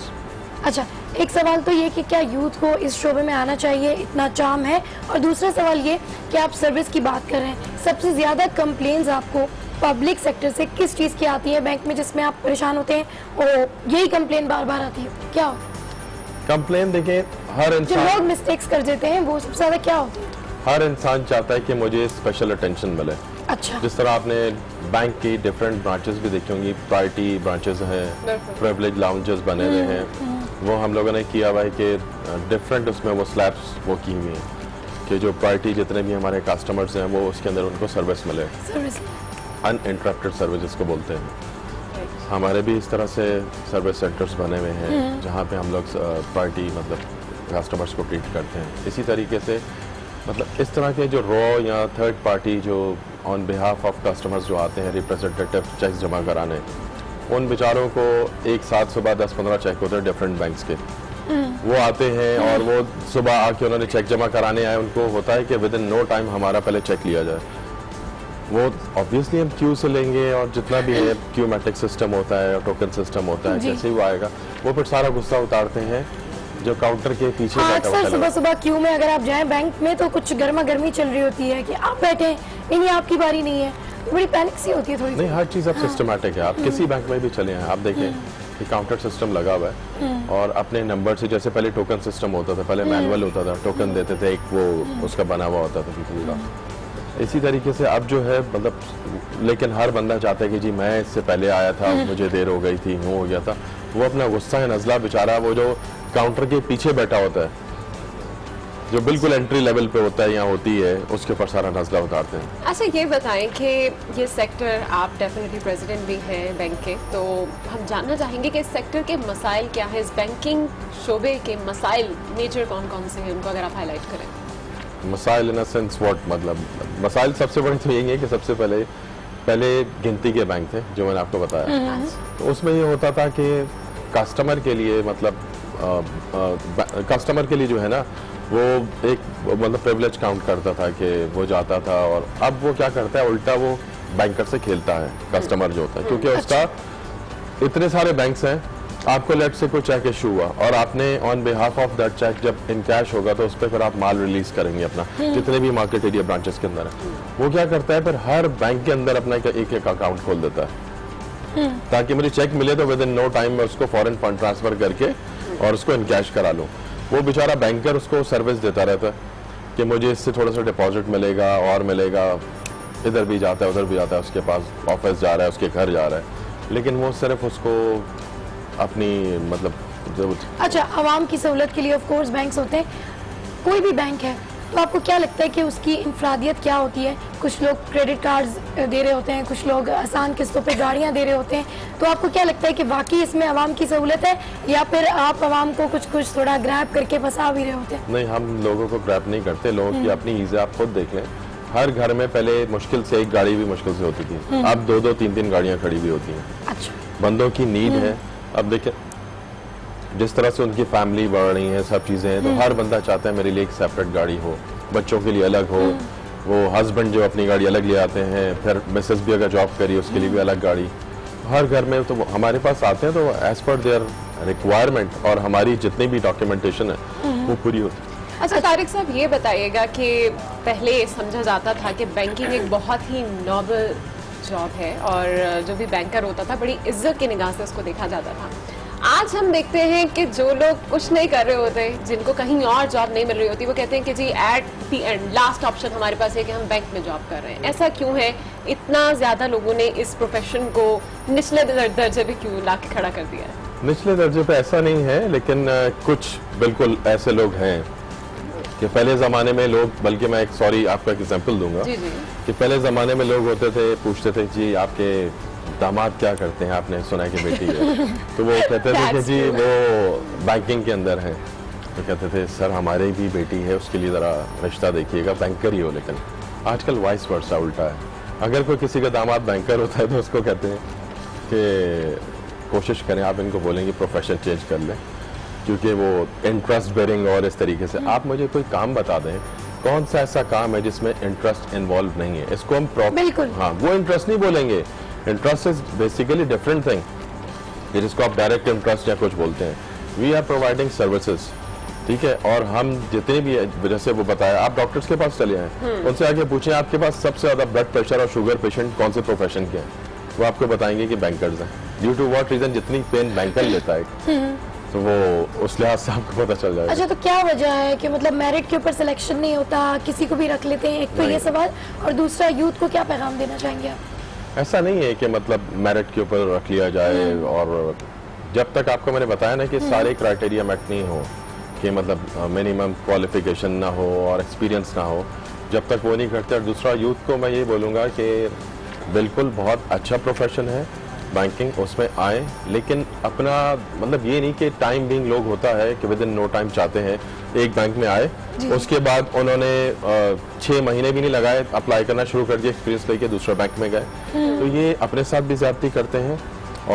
अच्छा, एक सवाल तो ये कि क्या यूथ को इस शोबे में आना चाहिए, इतना चार्म है, और दूसरा सवाल ये कि आप सर्विस की बात कर रहे हैं, सबसे ज्यादा कंप्लेंट्स आपको पब्लिक सेक्टर से किस चीज की आती है बैंक में जिसमें आप परेशान होते हैं और यही कंप्लेन बार बार आती है? क्या कंप्लेन? देखिए हर जो इंसान, लोग मिस्टेक्स कर देते हैं वो सबसे ज्यादा क्या होती है? हर इंसान चाहता है कि मुझे स्पेशल अटेंशन मिले। अच्छा। जिस तरह आपने बैंक की डिफरेंट ब्रांचेस भी देखी होंगी, प्रायोरिटी ब्रांचेस हैं, प्रिविलेज लाउंजेस बने हुए हैं, वो हम लोगों ने किया हुआ है कि डिफरेंट उसमें वो स्लैब्स वो की हुई हैं कि जो प्रायोरिटी जितने भी हमारे कस्टमर्स हैं वो उसके अंदर उनको सर्विस मिले, अनइंटरप्टेड सर्विस जिसको बोलते हैं। हमारे भी इस तरह से सर्विस सेंटर्स बने हुए हैं जहाँ पे हम लोग प्रायोरिटी मतलब कस्टमर्स को ट्रीट करते हैं। इसी तरीके से मतलब इस तरह के जो रॉ या थर्ड पार्टी जो ऑन बिहाफ ऑफ कस्टमर्स जो आते हैं रिप्रेजेंटेटिव चेक्स जमा कराने, उन बेचारों को एक साथ सुबह 10-15 चेक होते हैं डिफरेंट बैंक्स के, वो आते हैं और वो सुबह आके उन्होंने चेक जमा कराने आए, उनको होता है कि विद इन नो टाइम हमारा पहले चेक लिया जाए। वो ऑब्वियसली हम क्यू से लेंगे और जितना भी है क्यू मैट्रिक सिस्टम होता है, टोकन सिस्टम होता है, जैसे ही वो आएगा वो फिर सारा गुस्सा उतारते हैं जो काउंटर के पीछे बैठा होता है। सुबह सुबह क्यू में अगर आप जाएं बैंक में तो कुछ गर्मा गर्मी चल रही होती है कि आप बैठे इन्हीं आपकी बारी नहीं है, बड़ी पैनिक सी होती है थोड़ी। नहीं, हर चीज़ अब सिस्टमाटिक है। आप किसी बैंक में भी चले हैं, आप देखें कि काउंटर सिस्टम लगा हुआ है और अपने नंबर से, जैसे पहले टोकन सिस्टम होता था, पहले मैनुअल होता था, टोकन देते थे एक वो उसका बना हुआ होता था पीपल का। इसी तरीके से अब जो है मतलब, लेकिन हर बंदा चाहता है कि जी मैं इससे पहले आया था, मुझे देर हो गई थी, वो हो गया था। वो अपना गुस्सा है नज़ला बेचारा वो जो काउंटर के पीछे बैठा होता है, जो बिल्कुल एंट्री लेवल पे होता है या होती है, उसके ऊपर सारा नज़ला उतारते हैं। अच्छा, ये बताएं कि ये सेक्टर, आप डेफिनेटली प्रेसिडेंट भी हैं बैंक के, तो हम जानना चाहेंगे कि इस सेक्टर के मसाइल क्या है, इस बैंकिंग शोबे के मसाइल मेजर कौन कौन से हैं, उनको अगर आप हाईलाइट करें। मसाइल इन अ सेंस व्हाट, मतलब मसाइल सबसे बड़ी तो यही है कि सबसे पहले गिनती के बैंक थे जो मैंने आपको बताया, तो उसमें ये होता था कि कस्टमर के लिए मतलब कस्टमर के लिए जो है ना वो एक मतलब प्रिविलेज काउंट करता था कि वो जाता था, और अब वो क्या करता है उल्टा वो बैंकर से खेलता है कस्टमर जो होता है, क्योंकि उसका इतने सारे बैंक्स हैं, आपको लेट से कोई चेक इशू हुआ और आपने on behalf of that cheque जब इन कैश होगा तो उस पर फिर आप माल रिलीज करेंगे अपना, जितने भी मार्केट एरिया ब्रांचेस के अंदर है, वो क्या करता है फिर हर बैंक के अंदर अपना एक अकाउंट खोल देता है ताकि मुझे चेक मिले तो विद इन नो टाइम मैं उसको फॉरेन फंड ट्रांसफर करके और उसको इन कैश करा लूँ। वो बेचारा बैंकर उसको सर्विस देता रहता है कि मुझे इससे थोड़ा सा डिपॉजिट मिलेगा और मिलेगा, इधर भी जाता है उधर भी जाता है, उसके पास ऑफिस जा रहा है, उसके घर जा रहा है, लेकिन वो सिर्फ उसको अपनी मतलब अच्छा, आवाम की सहूलत के लिए ऑफ कोर्स बैंक्स होते हैं, कोई भी बैंक है, तो आपको क्या लगता है कि उसकी इंफरादियत क्या होती है? कुछ लोग क्रेडिट कार्ड्स दे रहे होते हैं, कुछ लोग आसान किस्तों पे गाड़ियां दे रहे होते हैं, तो आपको क्या लगता है कि वाकई इसमें आवाम की सहूलत है या फिर आप आवाम को कुछ थोड़ा ग्रैब करके फंसा भी रहे होते हैं? नहीं, हम लोगों को ग्रैब नहीं करते, लोगों की अपनी ईज़ आप खुद देख लें। हर घर में पहले मुश्किल से एक गाड़ी भी मुश्किल से होती थी, अब 2-2, 3-3 गाड़ियाँ खड़ी भी होती हैं। अच्छा, बंदों की नीड है। अब देखें जिस तरह से उनकी फैमिली बढ़ रही है, सब चीज़ें हैं, तो हर बंदा चाहता है मेरे लिए एक सेपरेट गाड़ी हो, बच्चों के लिए अलग हो, वो हस्बैंड जो अपनी गाड़ी अलग ले आते हैं, फिर मिसेस भी अगर जॉब करी उसके लिए भी अलग गाड़ी, हर घर में तो हमारे पास आते हैं, तो एज पर देयर रिक्वायरमेंट और हमारी जितनी भी डॉक्यूमेंटेशन है वो पूरी होती है। अच्छा तारिक साहब, ये बताइएगा कि पहले समझा जाता था कि बैंकिंग एक बहुत ही नोबल जॉब है और जो भी बैंकर होता था बड़ी इज्जत की निगाह से उसको देखा जाता था। आज हम देखते हैं कि जो लोग कुछ नहीं कर रहे होते, जिनको कहीं और जॉब नहीं मिल रही होती, वो कहते हैं कि जी at the end last option हमारे पास है कि हम बैंक में जॉब कर रहे हैं। ऐसा क्यों है? इतना ज्यादा लोगों ने इस प्रोफेशन को निचले दर्जे पे क्यों ला के खड़ा कर दिया है? निचले दर्जे पे ऐसा नहीं है, लेकिन कुछ बिल्कुल ऐसे लोग हैं कि पहले ज़माने में लोग, बल्कि मैं एक आपको एक एग्जांपल दूंगा जी जी। कि पहले ज़माने में लोग होते थे, पूछते थे जी आपके दामाद क्या करते हैं, आपने सुना है कि बेटी है तो वो कहते थे कि जी वो बैंकिंग के अंदर हैं, तो कहते थे सर हमारी भी बेटी है, उसके लिए ज़रा रिश्ता देखिएगा, बैंकर ही हो। लेकिन आजकल वाइस वर्सा उल्टा है, अगर कोई किसी का दामाद बैंकर होता है तो उसको कहते हैं कि कोशिश करें, आप इनको बोलेंगे प्रोफेशन चेंज कर लें, क्योंकि वो इंटरेस्ट बेरिंग और इस तरीके से। आप मुझे कोई काम बता दें, कौन सा ऐसा काम है जिसमें इंटरेस्ट इन्वॉल्व नहीं है, इसको हम बिल्कुल, हाँ वो इंटरेस्ट नहीं बोलेंगे। Interest is basically different thing, जिसको आप डायरेक्ट इंटरेस्ट या कुछ बोलते हैं। वी आर प्रोवाइडिंग सर्विसेज, ठीक है, और हम जितने भी, जैसे वो बताया, आप डॉक्टर्स के पास चले आए, उनसे आगे पूछें आपके पास सबसे ज्यादा ब्लड प्रेशर और शुगर पेशेंट कौन से प्रोफेशन के हैं, वो आपको बताएंगे कि बैंकर्स हैं। Due to what reason? जितनी पेन बैंकर लेता है तो वो उस लिहाज से आपको पता चल जाएगा। अच्छा, तो क्या वजह है कि मतलब मेरिट के ऊपर सिलेक्शन नहीं होता, किसी को भी रख लेते हैं? एक तो ये सवाल, और दूसरा यूथ को क्या पैगाम देना चाहेंगे आप? ऐसा नहीं है कि मतलब मेरिट के ऊपर रख लिया जाए, और जब तक आपको मैंने बताया ना कि सारे क्राइटेरिया मेट नहीं हो, कि मतलब मिनिमम क्वालिफिकेशन ना हो और एक्सपीरियंस ना हो, जब तक वो नहीं करते। और दूसरा, यूथ को मैं ये बोलूँगा कि बिल्कुल बहुत अच्छा प्रोफेशन है बैंकिंग, उसमें आए, लेकिन अपना मतलब ये नहीं कि टाइम बिंग लोग होता है कि विद इन नो टाइम चाहते हैं एक बैंक में आए, उसके बाद उन्होंने 6 महीने भी नहीं लगाए, अप्लाई करना शुरू कर दिया, एक्सपीरियंस लेके दूसरा बैंक में गए। तो ये अपने साथ भी ज्यादती करते हैं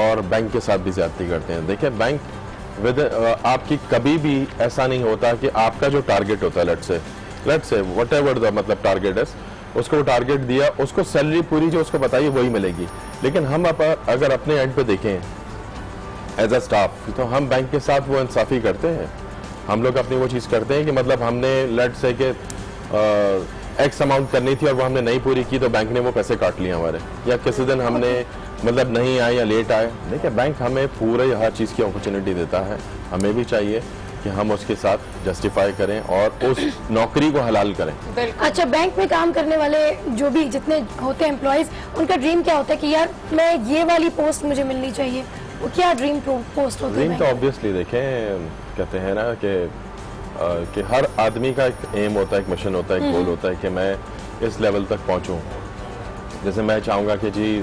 और बैंक के साथ भी ज्यादती करते हैं। देखिए, बैंक विद आपकी कभी भी ऐसा नहीं होता कि आपका जो टारगेट होता है, लेट्स से व्हाटएवर द मतलब टारगेट है, उसको टारगेट दिया, उसको सैलरी पूरी जो उसको बताइए वही मिलेगी। लेकिन हम अगर अपने एंड पे देखें एज अ स्टाफ, तो हम बैंक के साथ वो इंसाफी करते हैं। हम लोग अपनी वो चीज़ करते हैं कि मतलब हमने लेट्स से कि एक्स अमाउंट करनी थी और वो हमने नहीं पूरी की, तो बैंक ने वो पैसे काट लिए हमारे, या किसी दिन हमने मतलब नहीं आए या लेट आए। देखिए, बैंक हमें पूरे हर चीज़ की अपॉर्चुनिटी देता है, हमें भी चाहिए कि हम उसके साथ जस्टिफाई करें और उस नौकरी को हलाल करें। अच्छा, बैंक में काम करने वाले जो भी जितने होते हैं एम्प्लॉयज, उनका ड्रीम क्या होता है कि यार मैं ये वाली पोस्ट मुझे मिलनी चाहिए, वो क्या ड्रीम पोस्ट होती है? ड्रीम तो ऑब्वियसली देखें, कहते हैं ना कि हर आदमी का एक एम होता है, एक मिशन होता है, एक गोल होता है कि मैं इस लेवल तक पहुंचूं। जैसे मैं चाहूँगा कि जी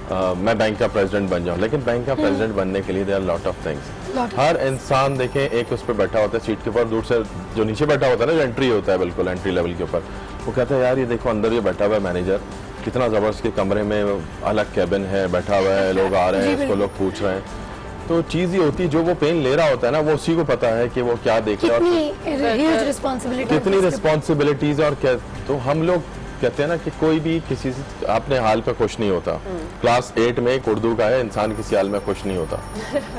मैं बैंक का प्रेसिडेंट बन जाऊं, लेकिन बैंक का प्रेसिडेंट बनने के लिए there are lot of things. हर इंसान देखें एक उस पर बैठा होता है सीट के ऊपर, दूर से जो नीचे बैठा होता है ना, जो एंट्री होता है, बिल्कुल एंट्री लेवल के ऊपर, वो कहता है यार ये देखो अंदर ये बैठा हुआ है मैनेजर, कितना जबरदस्त के कमरे में अलग कैबिन है, बैठा हुआ है, लोग आ रहे हैं, उसको लोग पूछ रहे हैं। तो चीज ये होती है, जो वो पेन ले रहा होता है ना, वो उसी को पता है कि वो क्या देख रहा है, कितनी रिस्पॉन्सिबिलिटीज और क्या। तो हम लोग कहते हैं ना कि कोई भी किसी से अपने हाल पे खुश नहीं होता। क्लास 8 में एक उर्दू का है, इंसान किसी हाल में खुश नहीं होता।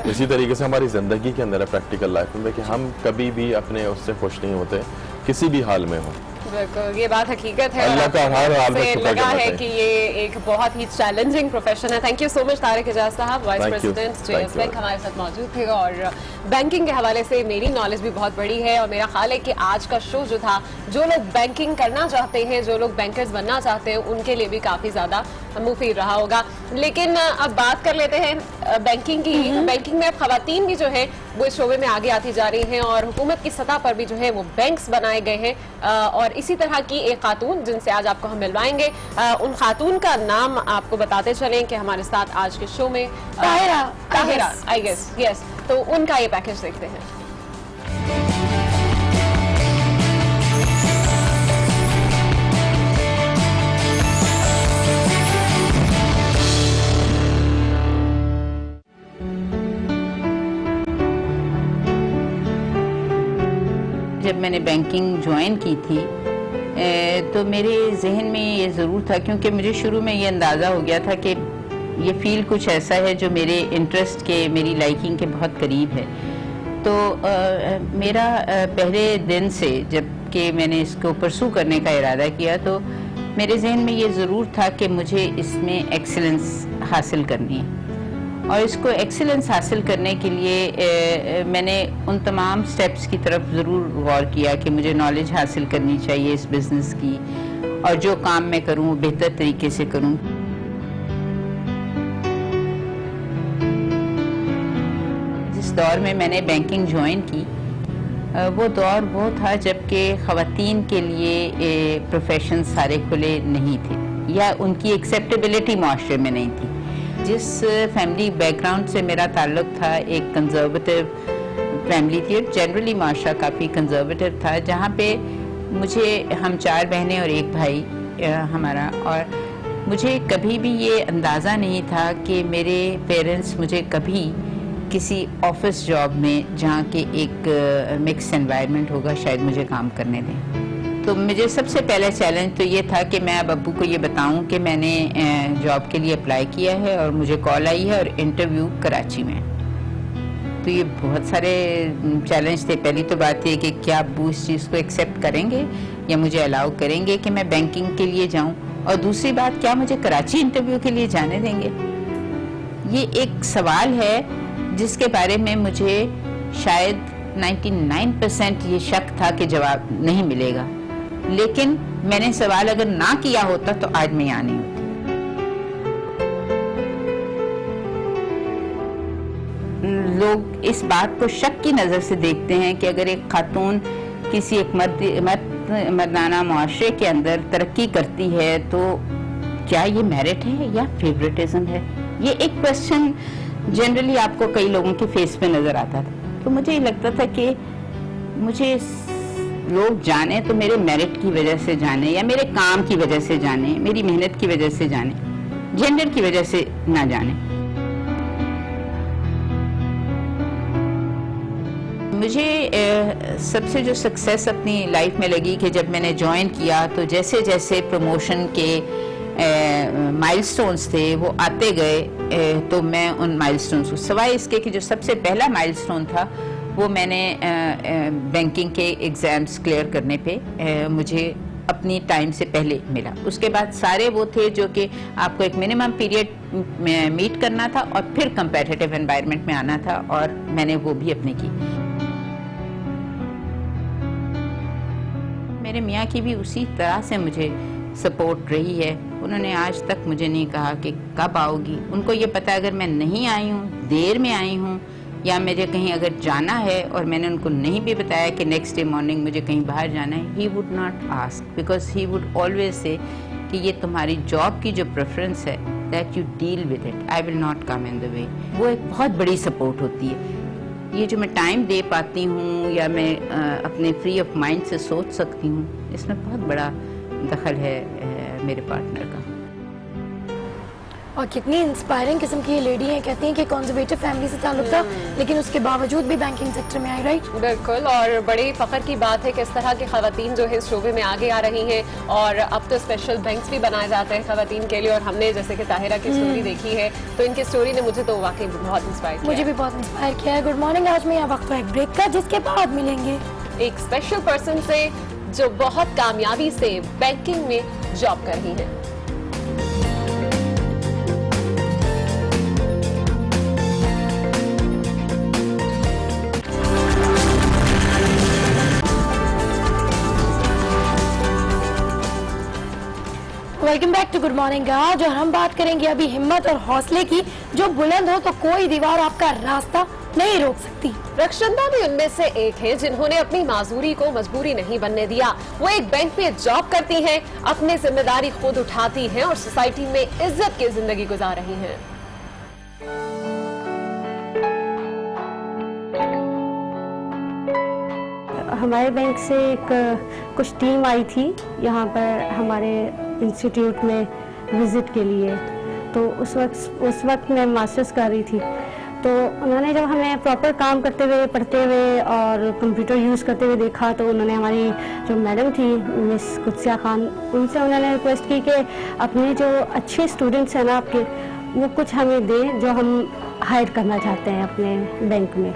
इसी तरीके से हमारी जिंदगी के अंदर है, प्रैक्टिकल लाइफ में, कि हम कभी भी अपने उससे खुश नहीं होते, किसी भी हाल में हो। बिल्कुल, ये बात हकीकत है। अल्लाह का हर हाल में शुक्र लगा करना है कि ये एक बहुत ही चैलेंजिंग प्रोफेशन है। Thank you so much Tariq Ejaz sahab, vice president JS bank, हमारे साथ मौजूद थे। और बैंकिंग के हवाले से मेरी नॉलेज भी बहुत बड़ी है, और मेरा ख्याल है कि आज का शो जो था, जो लोग बैंकिंग करना चाहते हैं, जो लोग बैंकर्स बनना चाहते हैं, उनके लिए भी काफी ज्यादा मुफीद रहा होगा। लेकिन अब बात कर लेते हैं बैंकिंग की। बैंकिंग में अब खवातीन भी जो है वो इस शोबे में आगे आती जा रही हैं, और हुकूमत की सतह पर भी जो है वो बैंक्स बनाए गए हैं। और इसी तरह की एक खातून जिनसे आज आपको हम मिलवाएंगे, उन खातून का नाम आपको बताते चलें कि हमारे साथ आज के शो में ताहिरा, आई गेस, यस, तो उनका ये पैकेज देखते हैं। जब मैंने बैंकिंग ज्वाइन की थी तो मेरे जहन में ये ज़रूर था, क्योंकि मुझे शुरू में ये अंदाज़ा हो गया था कि ये फील्ड कुछ ऐसा है जो मेरे इंटरेस्ट के, मेरी लाइकिंग के बहुत करीब है। तो मेरा पहले दिन से जब कि मैंने इसको परसू करने का इरादा किया, तो मेरे जहन में ये ज़रूर था कि मुझे इसमें एक्सीलेंस हासिल करनी है। और इसको एक्सीलेंस हासिल करने के लिए मैंने उन तमाम स्टेप्स की तरफ ज़रूर गौर किया कि मुझे नॉलेज हासिल करनी चाहिए इस बिज़नेस की, और जो काम मैं करूँ वो बेहतर तरीके से करूँ। जिस दौर में मैंने बैंकिंग ज्वाइन की, वो दौर वो था जबकि ख़वातीन के लिए प्रोफेशन सारे खुले नहीं थे या उनकी एक्सेप्टेबिलिटी माशरे में नहीं थी। जिस फैमिली बैकग्राउंड से मेरा ताल्लुक़ था, एक कंजर्वेटिव फैमिली थी और जनरली माशरा काफ़ी कंजर्वेटिव था, जहाँ पे मुझे हम 4 बहनें और 1 भाई हमारा, और मुझे कभी भी ये अंदाज़ा नहीं था कि मेरे पेरेंट्स मुझे कभी किसी ऑफिस जॉब में जहाँ के एक मिक्स एनवायरनमेंट होगा शायद मुझे काम करने दें। तो मुझे सबसे पहला चैलेंज तो ये था कि मैं अब अब्बू को ये बताऊं कि मैंने जॉब के लिए अप्लाई किया है और मुझे कॉल आई है और इंटरव्यू कराची में। तो ये बहुत सारे चैलेंज थे। पहली तो बात ये कि क्या अब्बू इस चीज़ को एक्सेप्ट करेंगे या मुझे अलाउ करेंगे कि मैं बैंकिंग के लिए जाऊं, और दूसरी बात क्या मुझे कराची इंटरव्यू के लिए जाने देंगे। ये एक सवाल है जिसके बारे में मुझे शायद 99% ये शक था कि जवाब नहीं मिलेगा, लेकिन मैंने सवाल अगर ना किया होता तो आज मैं यहाँ नहीं होती। लोग इस बात को शक की नज़र से देखते हैं कि अगर एक खातून किसी एक मर्दाना मुआशरे के अंदर तरक्की करती है तो क्या ये मेरिट है या फेवरेटिज्म है। ये एक क्वेश्चन जनरली आपको कई लोगों के फेस पे नज़र आता था। तो मुझे ये लगता था कि मुझे लोग जाने तो मेरे मेरिट की वजह से जाने, या मेरे काम की वजह से जाने, मेरी मेहनत की वजह से जाने, जेंडर की वजह से ना जाने। मुझे सबसे जो सक्सेस अपनी लाइफ में लगी कि जब मैंने ज्वाइन किया तो जैसे जैसे प्रमोशन के माइलस्टोन्स थे वो आते गए, तो मैं उन माइलस्टोन्स को, सवाए इसके कि जो सबसे पहला माइलस्टोन था वो मैंने बैंकिंग के एग्ज़ाम्स क्लियर करने पे मुझे अपनी टाइम से पहले मिला। उसके बाद सारे वो थे जो कि आपको एक मिनिमम पीरियड मीट करना था और फिर कंपेटिटिव एनवायरनमेंट में आना था, और मैंने वो भी अपने की। मेरे मियाँ की भी उसी तरह से मुझे सपोर्ट रही है। उन्होंने आज तक मुझे नहीं कहा कि कब आओगी। उनको ये पता है अगर मैं नहीं आई हूँ, देर में आई हूँ, या मुझे कहीं अगर जाना है और मैंने उनको नहीं भी बताया कि नेक्स्ट डे मॉर्निंग मुझे कहीं बाहर जाना है, he would not ask, because he would always say कि ये तुम्हारी जॉब की जो प्रेफरेंस है, that you deal with it, I will not come in the way. वो एक बहुत बड़ी सपोर्ट होती है। ये जो मैं टाइम दे पाती हूँ या मैं अपने फ्री ऑफ माइंड से सोच सकती हूँ, इसमें बहुत बड़ा दखल है मेरे पार्टनर का। और कितनी इंस्पायरिंग किस्म की ये लेडी है। कहती हैं कि कंजर्वेटिव फैमिली से ताल्लुक था, लेकिन उसके बावजूद भी बैंकिंग सेक्टर में आई। राइट, बिल्कुल। और बड़ी फख्र की बात है कि इस तरह की खवातीन जो है इस शोबे में आगे आ रही हैं, और अब तो स्पेशल बैंक्स भी बनाए जाते हैं खवातीन के लिए। और हमने जैसे कि ताहिरा की स्टोरी देखी है, तो इनकी स्टोरी ने मुझे तो वाकई बहुत इंस्पायर किया। मुझे भी बहुत इंस्पायर किया है। Good morning. आज मैं यहाँ वक्त एक ब्रेक का, जिसके बाद मिलेंगे एक स्पेशल पर्सन से जो बहुत कामयाबी से बैंकिंग में जॉब कर रही है। Welcome back to good morning Aaj, और हम बात करेंगे अभी हिम्मत और हौसले की। जो बुलंद हो तो कोई दीवार आपका रास्ता नहीं रोक सकती। रक्षंदा भी उनमें से एक है जिन्होंने अपनी माजूरी को मजबूरी नहीं बनने दिया। वो एक बैंक में जॉब करती हैं, अपनी जिम्मेदारी खुद उठाती हैं और सोसाइटी में इज्जत की जिंदगी गुजार रही हैं। हमारे बैंक से कुछ टीम आई थी यहाँ पर हमारे इंस्टीट्यूट में विजिट के लिए। तो उस वक्त मैं मास्टर्स कर रही थी। तो उन्होंने जब हमें प्रॉपर काम करते हुए, पढ़ते हुए और कंप्यूटर यूज़ करते हुए देखा, तो उन्होंने हमारी जो मैडम थी मिस कुत्सिया खान, उनसे उन्होंने रिक्वेस्ट की कि अपने जो अच्छे स्टूडेंट्स हैं ना आपके, वो कुछ हमें दें जो हम हायर करना चाहते हैं अपने बैंक में।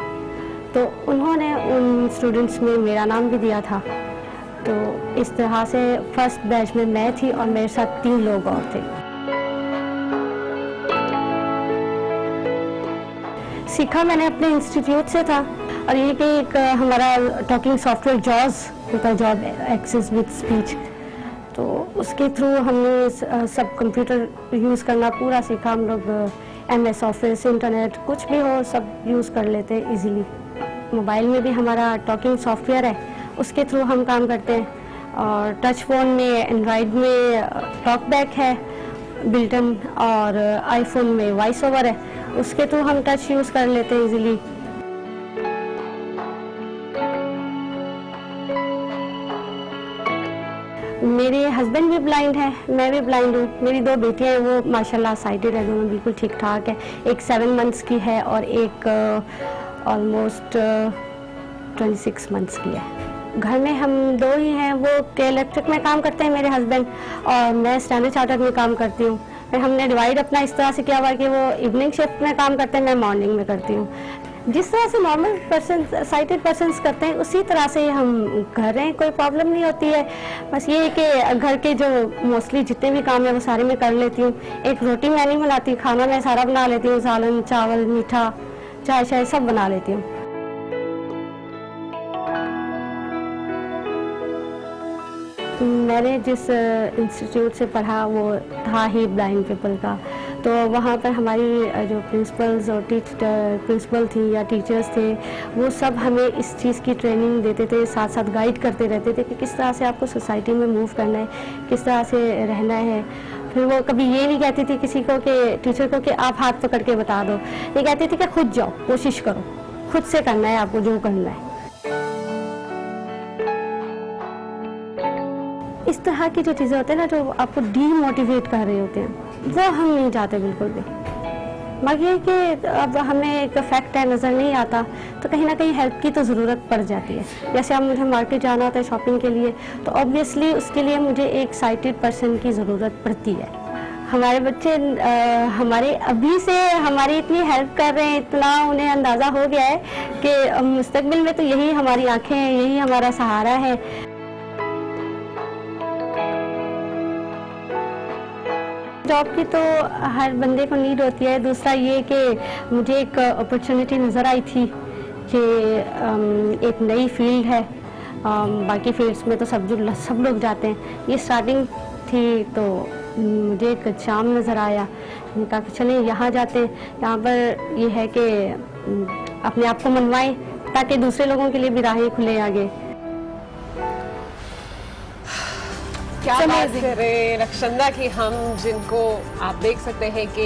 तो उन्होंने उन स्टूडेंट्स में मेरा नाम भी दिया था। तो इस तरह से फर्स्ट बैच में मैं थी और मेरे साथ 3 लोग और थे। सीखा मैंने अपने इंस्टीट्यूट से था, और ये कि एक हमारा टॉकिंग सॉफ्टवेयर जॉज होता है, जॉब एक्सेस विद स्पीच, तो उसके थ्रू हमने सब कंप्यूटर यूज़ करना पूरा सीखा। हम लोग MS ऑफिस, इंटरनेट, कुछ भी हो सब यूज़ कर लेते हैं इजीली। मोबाइल में भी हमारा टॉकिंग सॉफ्टवेयर है, उसके थ्रू हम काम करते हैं, और टच फ़ोन में एंड्रॉयड में टॉकबैक है बिल्ट इन, और आईफोन में वॉइस ओवर है, उसके थ्रू हम टच यूज़ कर लेते हैं इजीली। मेरे हस्बैंड भी ब्लाइंड है, मैं भी ब्लाइंड हूँ। मेरी 2 बेटियाँ हैं, वो माशाल्लाह साइटेड है, दोनों बिल्कुल ठीक ठाक है। एक 7 मंथ्स की है और एक ऑलमोस्ट 26 मंथ्स की है। घर में हम 2 ही हैं, वो इलेक्ट्रिक में काम करते हैं मेरे हस्बैंड, और मैं स्टैंडर्ड चार्टर्ड में काम करती हूँ। फिर हमने डिवाइड अपना इस तरह से किया हुआ कि वो इवनिंग शिफ्ट में काम करते हैं, मैं मॉर्निंग में करती हूँ। जिस तरह से नॉर्मल पर्सन, साइटेड पर्सन्स करते हैं, उसी तरह से हम कर रहे हैं, कोई प्रॉब्लम नहीं होती है। बस ये है कि घर के जो मोस्टली जितने भी काम है वो सारे मैं कर लेती हूँ। एक रोटी मैं नहीं बनाती, खाना मैं सारा बना लेती हूँ, सालन, चावल, मीठा, चाय शाय सब बना लेती हूँ। मैंने जिस इंस्टीट्यूट से पढ़ा वो था ही ब्लाइंड पीपल का, तो वहाँ पर हमारी जो प्रिंसिपल्स और प्रिंसिपल थी या टीचर्स थे, वो सब हमें इस चीज़ की ट्रेनिंग देते थे, साथ साथ गाइड करते रहते थे कि किस तरह से आपको सोसाइटी में मूव करना है, किस तरह से रहना है। फिर वो कभी ये नहीं कहती थी किसी को कि टीचर को कि आप हाथ पकड़ के बता दो, ये कहती थी कि खुद जाओ, कोशिश करो, खुद से करना है आपको जो करना है। इस तरह की जो चीज़ें होती हैं ना, जो आपको डीमोटिवेट कर रहे होते हैं, वो हम नहीं चाहते बिल्कुल भी। बाकी ये कि अब हमें एक फैक्ट है, नज़र नहीं आता, तो कहीं ना कहीं हेल्प की तो ज़रूरत पड़ जाती है। जैसे अब मुझे मार्केट जाना होता है शॉपिंग के लिए, तो ऑब्वियसली उसके लिए मुझे एक साइटेड पर्सन की ज़रूरत पड़ती है। हमारे बच्चे हमारे अभी से हमारी इतनी हेल्प कर रहे हैं, इतना उन्हें अंदाज़ा हो गया है कि मुस्तकबिल में तो यही हमारी आँखें हैं, यही हमारा सहारा है। जॉब की तो हर बंदे को नीड होती है। दूसरा ये कि मुझे एक अपॉर्चुनिटी नज़र आई थी कि एक नई फील्ड है, बाकी फील्ड्स में तो सब लोग जाते हैं, ये स्टार्टिंग थी, तो मुझे एक शाम नज़र आया, मैंने कहा कि चलें यहाँ जाते हैं। यहाँ पर ये है कि अपने आप को मनवाएं ताकि दूसरे लोगों के लिए भी राहें खुले आगे। क्या बात करें रक्षंदा की, हम जिनको आप देख सकते हैं कि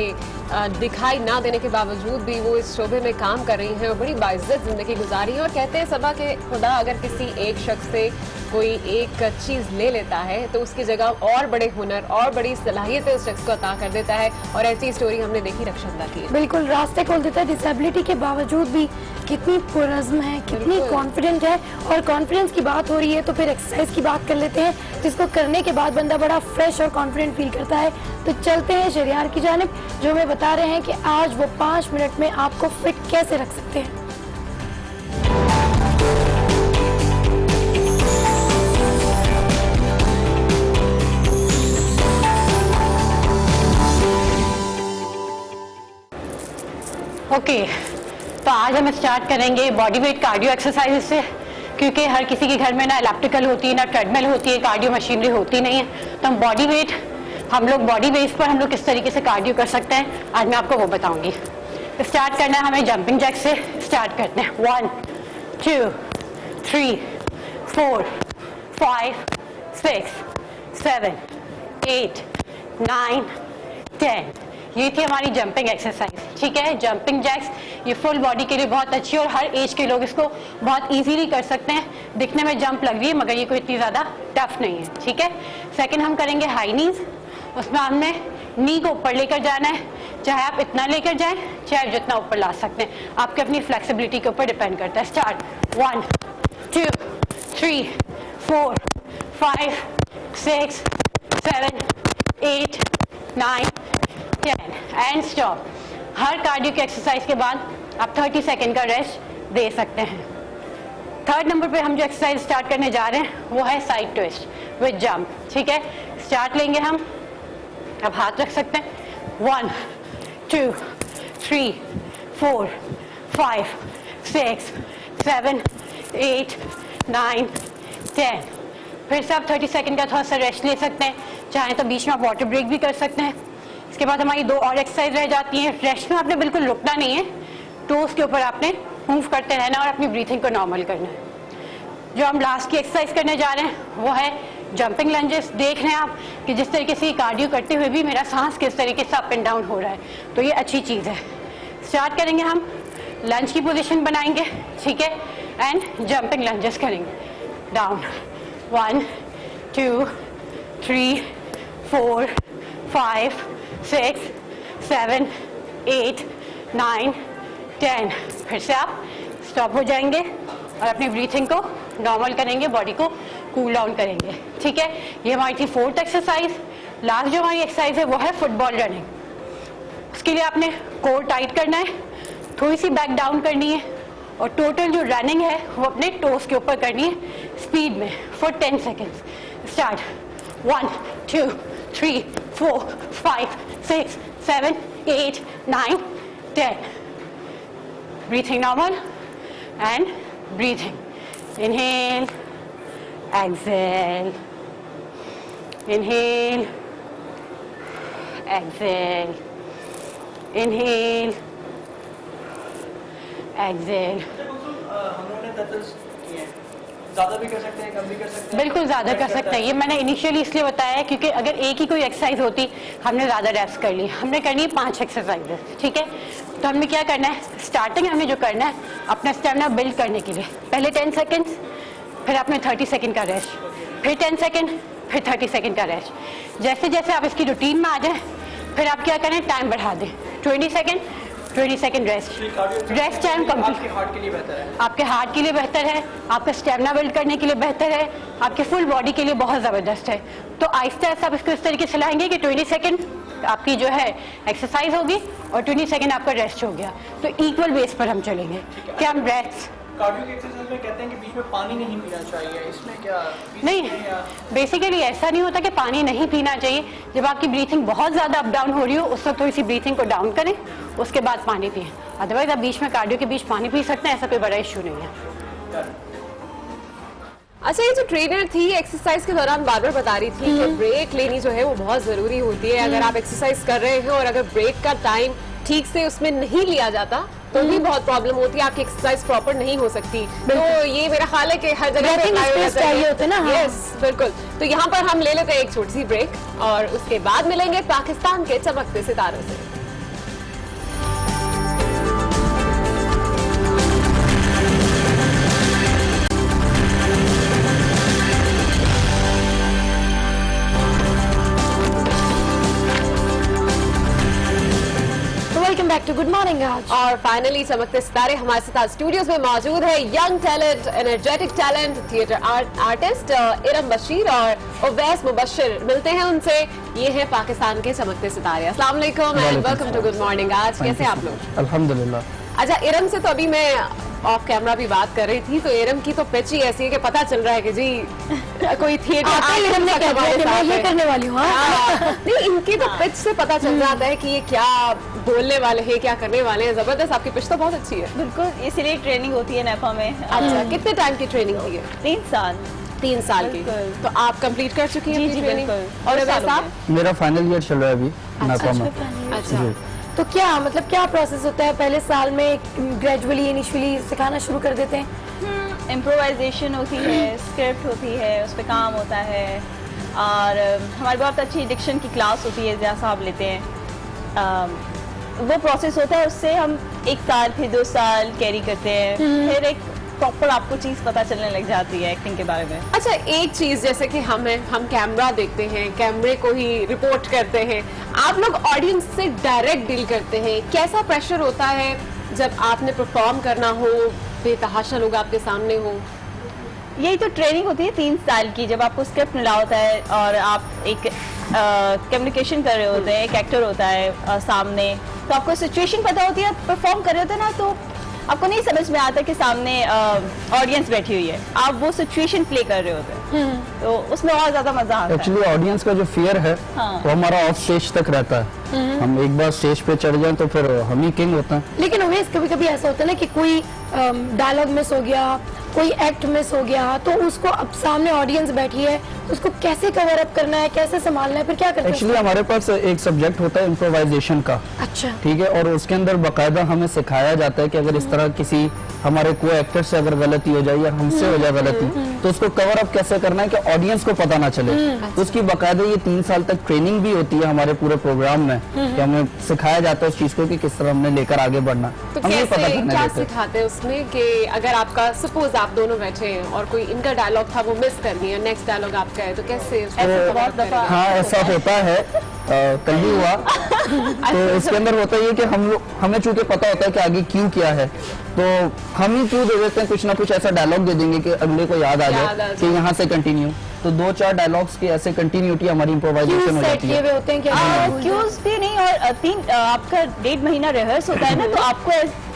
दिखाई ना देने के बावजूद भी वो इस शोबे में काम कर रही हैं और बड़ी बाइज्जत जिंदगी गुजारी है। और कहते हैं सबा के खुदा अगर किसी एक शख्स से कोई एक चीज ले लेता है तो उसकी जगह और बड़े हुनर और बड़ी सलाहियतें उस शख्स को अता कर देता है, और ऐसी स्टोरी हमने देखी रक्षंदा की। बिल्कुल रास्ते खोल देता है। डिसेबिलिटी के बावजूद भी कितनी पुरज़्म है, कितनी कॉन्फिडेंट है। और कॉन्फिडेंस की बात हो रही है तो फिर एक्सरसाइज की बात कर लेते हैं, जिसको करने के बाद बंदा बड़ा फ्रेश और कॉन्फिडेंट फील करता है। तो चलते हैं शरियार की जानिब, जो हमें बता रहे हैं कि आज वो 5 मिनट में आपको फिट कैसे रख सकते हैं। ओके, तो आज हम स्टार्ट करेंगे बॉडी वेट कार्डियो एक्सरसाइज से, क्योंकि हर किसी के घर में ना इलेक्ट्रिकल होती है, ना ट्रेडमिल होती है, कार्डियो मशीनरी होती नहीं है। तो हम लोग बॉडी वेट पर हम लोग किस तरीके से कार्डियो कर सकते हैं, आज मैं आपको वो बताऊंगी। स्टार्ट करना है हमें जंपिंग जैक से स्टार्ट करते हैं। 1 2 3 4 5 6 7 8 9 10। ये थी हमारी जंपिंग एक्सरसाइज, ठीक है। जंपिंग जैक्स ये फुल बॉडी के लिए बहुत अच्छी है और हर एज के लोग इसको बहुत इजीली कर सकते हैं। दिखने में जंप लग रही है मगर ये कोई इतनी ज़्यादा टफ नहीं है, ठीक है। सेकंड हम करेंगे हाई नीज, उसमें हमने नी को ऊपर लेकर जाना है, चाहे आप इतना लेकर जाएं चाहे जितना ऊपर ला सकते हैं, आपके अपनी फ्लेक्सिबिलिटी के ऊपर डिपेंड करता है। Start 1 2 3 4 5 6 7 8 9 10 and stop. Her cardio की एक्सरसाइज के बाद आप 30 सेकेंड का रेस्ट दे सकते हैं। थर्ड नंबर पे हम जो एक्सरसाइज स्टार्ट करने जा रहे हैं वो है साइड ट्विस्ट विद जंप, ठीक है। स्टार्ट लेंगे हम, अब हाथ रख सकते हैं। 1 2 3 4 5, 6, 7, 8, 9, 10। फिर से आप 30 सेकंड का थोड़ा सा रेस्ट ले सकते हैं, चाहे तो बीच में आप वाटर ब्रेक भी कर सकते हैं। इसके बाद हमारी 2 और एक्सरसाइज रह जाती हैं। रेस्ट में आपने बिल्कुल रुकना नहीं है, टोस के ऊपर आपने मूव करते रहना और अपनी ब्रीथिंग को नॉर्मल करना है। जो हम लास्ट की एक्सरसाइज करने जा रहे हैं वो है जंपिंग लंजेस। देख रहे हैं आप कि जिस तरीके से कार्डियो करते हुए भी मेरा सांस किस तरीके से अप एंड डाउन हो रहा है, तो ये अच्छी चीज़ है। स्टार्ट करेंगे हम, लंज की पोजीशन बनाएंगे, ठीक है, एंड जंपिंग लंजेस करेंगे। डाउन 1, 2, 3, 4, 5, 6, 7, 8, 9, 10। फिर से आप स्टॉप हो जाएंगे और अपनी ब्रीथिंग को नॉर्मल करेंगे, बॉडी को कूल डाउन करेंगे, ठीक है। ये हमारी थी 4th एक्सरसाइज। लास्ट जो हमारी एक्सरसाइज है वो है फुटबॉल रनिंग। उसके लिए आपने कोर टाइट करना है, थोड़ी सी बैक डाउन करनी है और टोटल जो रनिंग है वो अपने टोस के ऊपर करनी है स्पीड में for 10 seconds. Start 1, 2, 3, 4, 5, 6, 7, 8, 9, 10। Breathing normal and breathing. Inhale, exhale, inhale, exhale, inhale, exhale. ज़्यादा भी कर सकते हैं, कम भी कर सकते हैं? बिल्कुल ज़्यादा कर सकते हैं। ये मैंने इनिशियली इसलिए बताया है क्योंकि अगर एक ही कोई एक्सरसाइज होती हमने ज़्यादा रेप्स कर ली, हमने करनी है 5 एक्सरसाइजेस, ठीक है। तो हमने क्या करना है, स्टार्टिंग हमें जो करना है अपना स्टेमिना बिल्ड करने के लिए पहले 10 सेकेंड्स, फिर आपने 30 सेकेंड का रेस्ट, फिर 10 सेकेंड, फिर 30 सेकेंड का रेस्ट। जैसे जैसे आप इसकी रूटीन में आ जाएं फिर आप क्या करें, टाइम बढ़ा दें, 20 second, 20 second rest. Rest time complete आपके हार्ट के लिए बेहतर है, आपके हार्ट के लिए बेहतर है, आपका स्टेमिना बिल्ड करने के लिए बेहतर है, आपके फुल बॉडी के लिए बहुत ज़बरदस्त है। तो आहिस्ता आहिस्ता आप इसको इस तरीके से लाएंगे कि 20 सेकेंड आपकी जो है एक्सरसाइज होगी और 20 सेकेंड आपका रेस्ट हो गया। तो इक्वल बेस पर हम चलेंगे कि हम रेस्ट। कार्डियो की एक्सरसाइज में कहते हैं कि बीच में पानी नहीं पीना चाहिए, इसमें क्या? नहीं, बेसिकली ऐसा नहीं होता कि पानी नहीं पीना चाहिए। जब आपकी ब्रीथिंग बहुत ज़्यादा अप डाउन हो रही हो उस वक्त थोड़ी सी ब्रीथिंग को डाउन करें, उसके बाद पानी पिएं। अदरवाइज आप बीच में कार्डियो के बीच पानी पी सकते हैं, ऐसा कोई बड़ा इशू नहीं है। अच्छा, ये जो ट्रेनर थी एक्सरसाइज के दौरान बार बार बता रही थी कि ब्रेक लेनी जो है वो बहुत जरूरी होती है। अगर आप एक्सरसाइज कर रहे हो और अगर ब्रेक का टाइम ठीक से उसमें नहीं लिया जाता तो भी बहुत प्रॉब्लम होती है, आपकी एक्सरसाइज प्रॉपर नहीं हो सकती। तो ये मेरा ख्याल है कि हर जगह चाहिए होते ना। यस बिल्कुल। तो यहाँ पर हम ले लेते हैं एक छोटी सी ब्रेक और उसके बाद मिलेंगे पाकिस्तान के चमकते सितारों से। Welcome back to good morning Aaj. और फाइनली चमकते सितारे हमारे साथ स्टूडियोज में मौजूद है young talent, energetic talent, theatre artist Iram Bashir और उवैस मुबश्शिर। मिलते हैं उनसे। ये है पाकिस्तान के चमकते सितारे। अस्सलाम वालेकुम and welcome to good morning Aaj. कैसे आप लोग? अल्हम्दुलिल्लाह। अच्छा, इरम से तो अभी मैं ऑफ कैमरा भी बात कर रही थी, तो इरम की तो पिच ही ऐसी है कि पता चल रहा है कि जी कोई थिएटर इरम ने कह दिया कि मैं ये करने वाली हूँ। नहीं, इनकी तो पिच से पता चल जाता है कि ये क्या बोलने वाले हैं, क्या करने वाले हैं। जबरदस्त, आपकी पिच तो बहुत अच्छी है। बिल्कुल, इसीलिए ट्रेनिंग होती है नेफा में। अच्छा, कितने टाइम की ट्रेनिंग थी? 3 साल। 3 साल की। तो आप कंप्लीट कर चुकी हैं अपनी ट्रेनिंग? और वैसे आप? मेरा फाइनल ईयर चल रहा है अभी नेफा में। अच्छा, तो क्या मतलब क्या प्रोसेस होता है? पहले साल में ग्रेजुअली इनिशियली सिखाना शुरू कर देते हैं? इम्प्रोवाइजेशन होती है, स्क्रिप्ट होती है, उस पर काम होता है और हमारी बहुत अच्छी डिक्शन की क्लास होती है, जहाँ साहब लेते हैं। वो प्रोसेस होता है, उससे हम 1 साल फिर 2 साल कैरी करते हैं, फिर एक प्रॉपर आपको चीज़ पता चलने लग जाती है एक्टिंग के बारे में। अच्छा, एक चीज जैसे कि हम कैमरा देखते हैं, कैमरे को ही रिपोर्ट करते हैं, आप लोग ऑडियंस से डायरेक्ट डील करते हैं। कैसा प्रेशर होता है जब आपने परफॉर्म करना हो, बेतहाशा लोग आपके सामने हो? यही तो ट्रेनिंग होती है 3 साल की, जब आपको स्क्रिप्ट मिला होता है और आप एक कम्युनिकेशन कर रहे होते हैं, एक एक्टर होता है सामने, तो आपको सिचुएशन पता होती है, परफॉर्म कर रहे होते हैं ना, तो आपको नहीं समझ में आता कि सामने ऑडियंस बैठी हुई है, आप वो सिचुएशन प्ले कर रहे होते हैं, तो उसमें और ज्यादा मजा आता है। एक्चुअली ऑडियंस का जो फियर है हाँ। वो हमारा ऑफ स्टेज तक रहता है। हम एक बार स्टेज पे चढ़ जाएं तो फिर हम ही किंग होते हैं। लेकिन उमेश कभी कभी ऐसा होता है ना कि कोई डायलॉग मिस हो गया, कोई एक्ट मिस हो गया, तो उसको अब सामने ऑडियंस बैठी है, उसको कैसे कवर अप करना है, कैसे संभालना है, फिर क्या करते हैं? एक्चुअली हमारे पास एक सब्जेक्ट होता है इम्प्रोवाइजेशन का। अच्छा। ठीक है, और उसके अंदर बाकायदा हमें सिखाया जाता है कि अगर इस तरह किसी हमारे को एक्टर से अगर गलती हो जाए या हमसे हो जाए गलती, तो उसको कवर अप कैसे करना है कि ऑडियंस को पता ना चले। तो उसकी बाकायदा ये 3 साल तक ट्रेनिंग भी होती है हमारे पूरे प्रोग्राम में, कि हमें सिखाया जाता है उस चीज को कि किस तरह हमने लेकर आगे बढ़ना। तो हम ये कैसे पता करने क्या देते हैं। सिखाते हैं उसमें कि अगर आपका सपोज आप दोनों बैठे हैं और कोई इनका डायलॉग था वो मिस कर दिया, नेक्स्ट डायलॉग आपका है, तो कैसे बहुत दफा हाँ ऐसा होता है, कल भी हुआ। तो इसके अंदर होता है कि हमें चूंकि पता होता है कि आगे क्यों किया है, तो हम ही क्यों दे देते हैं, कुछ ना कुछ ऐसा डायलॉग दे देंगे कि अगले को याद आ जाए कि यहाँ से कंटिन्यू। तो 2-4 डायलॉग्स की ऐसे कंटिन्यूटी हमारी इम्प्रोवाइजेशन हो जाती है। क्यूज भी नहीं, और आपका 1.5 महीना रिहर्स होता है ना, तो आपको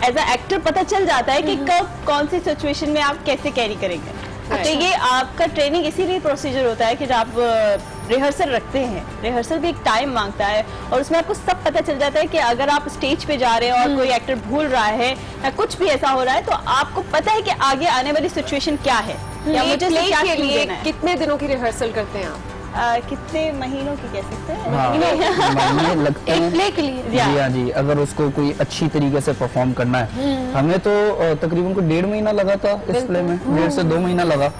एज अ एक्टर पता चल जाता है कि कब कौन सी सिचुएशन में आप कैसे कैरी करेंगे। तो ये आपका ट्रेनिंग इसीलिए प्रोसीजर होता है कि जब आप रिहर्सल रखते हैं, रिहर्सल भी एक टाइम मांगता है, और उसमें आपको सब पता चल जाता है कि अगर आप स्टेज पे जा रहे हैं और कोई एक्टर भूल रहा है या कुछ भी ऐसा हो रहा है, तो आपको पता है कि आगे आने वाली सिचुएशन क्या है या मुझे प्ले क्या के लिए देना है। कितने दिनों की रिहर्सल करते हैं आप? कितने महीनों की कह सकते हैं? हाँ, महीने लगते हैं प्ले के लिए। जी हाँ जी, अगर उसको कोई अच्छी तरीके से परफॉर्म करना है। हमें तो तकरीबन को 1.5 महीना लगा था इस प्ले में, 1.5 से 2 महीना लगा।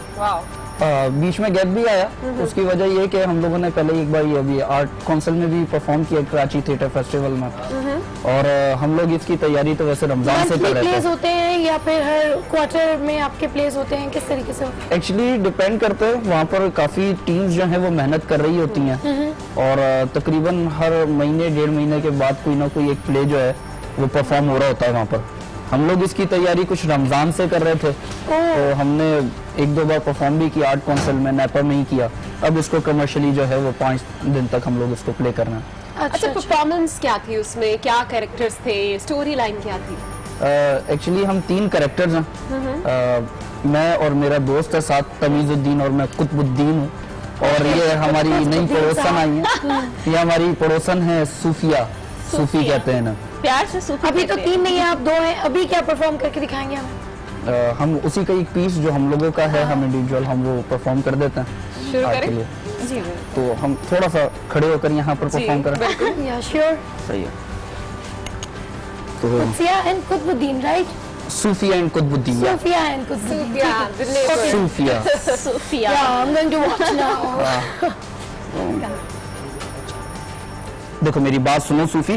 बीच में गैप भी आया, उसकी वजह ये कि हम लोगों ने पहले एक बार ये अभी आर्ट काउंसिल में भी परफॉर्म किया कराची थिएटर फेस्टिवल में, और हम लोग इसकी तैयारी तो वैसे रमजान से कर रहे प्लेस थे। होते हैं या फिर हर क्वार्टर में आपके प्लेस होते हैं, किस तरीके से? एक्चुअली डिपेंड करते हैं, वहाँ पर काफी टीम्स जो है वो मेहनत कर रही होती हैं, और तकरीबन हर महीने 1.5 महीने के बाद कोई ना कोई एक प्ले जो है वो परफॉर्म हो रहा होता है वहाँ पर। हम लोग इसकी तैयारी कुछ रमजान से कर रहे थे, तो हमने 1-2 बार परफॉर्म भी किया आर्ट काउंसिल में, नेपा में ही किया। अब इसको कमर्शियली जो है वो 5 दिन तक हम लोग इसको प्ले करना है। अच्छा, परफॉर्मेंस क्या थी उसमें, क्या कैरेक्टर्स थे, स्टोरी लाइन क्या थी? एक्चुअली हम 3 कैरेक्टर्स हैं, मैं और मेरा दोस्त है साथ, तमीजुद्दीन, और मैं कुतुबुद्दीन हूँ, और ये हमारी नई पड़ोसन आई है, ये हमारी पड़ोसन है सूफिया, सूफी कहते हैं ना प्यार से सूफी। अभी तो 3 नहीं है, आप 2 हैं, अभी क्या परफॉर्म करके दिखाएंगे हमें? हम उसी का एक पीस जो हम लोगों का है, हम इंडिविजुअल हम वो परफॉर्म कर देते हैं। शुरू आज करें? के लिए। जी तो हम थोड़ा सा खड़े होकर यहाँ पर परफॉर्म करें। बिल्कुल, या श्योर। सही है। तो Kutsiya and Qutubuddin, right? Sufiya and Qutubuddin. Sufiya and Qutubuddin. Sufiya. Sufiya. Yeah, I'm going to watch now. देखो मेरी बात सुनो सूफी,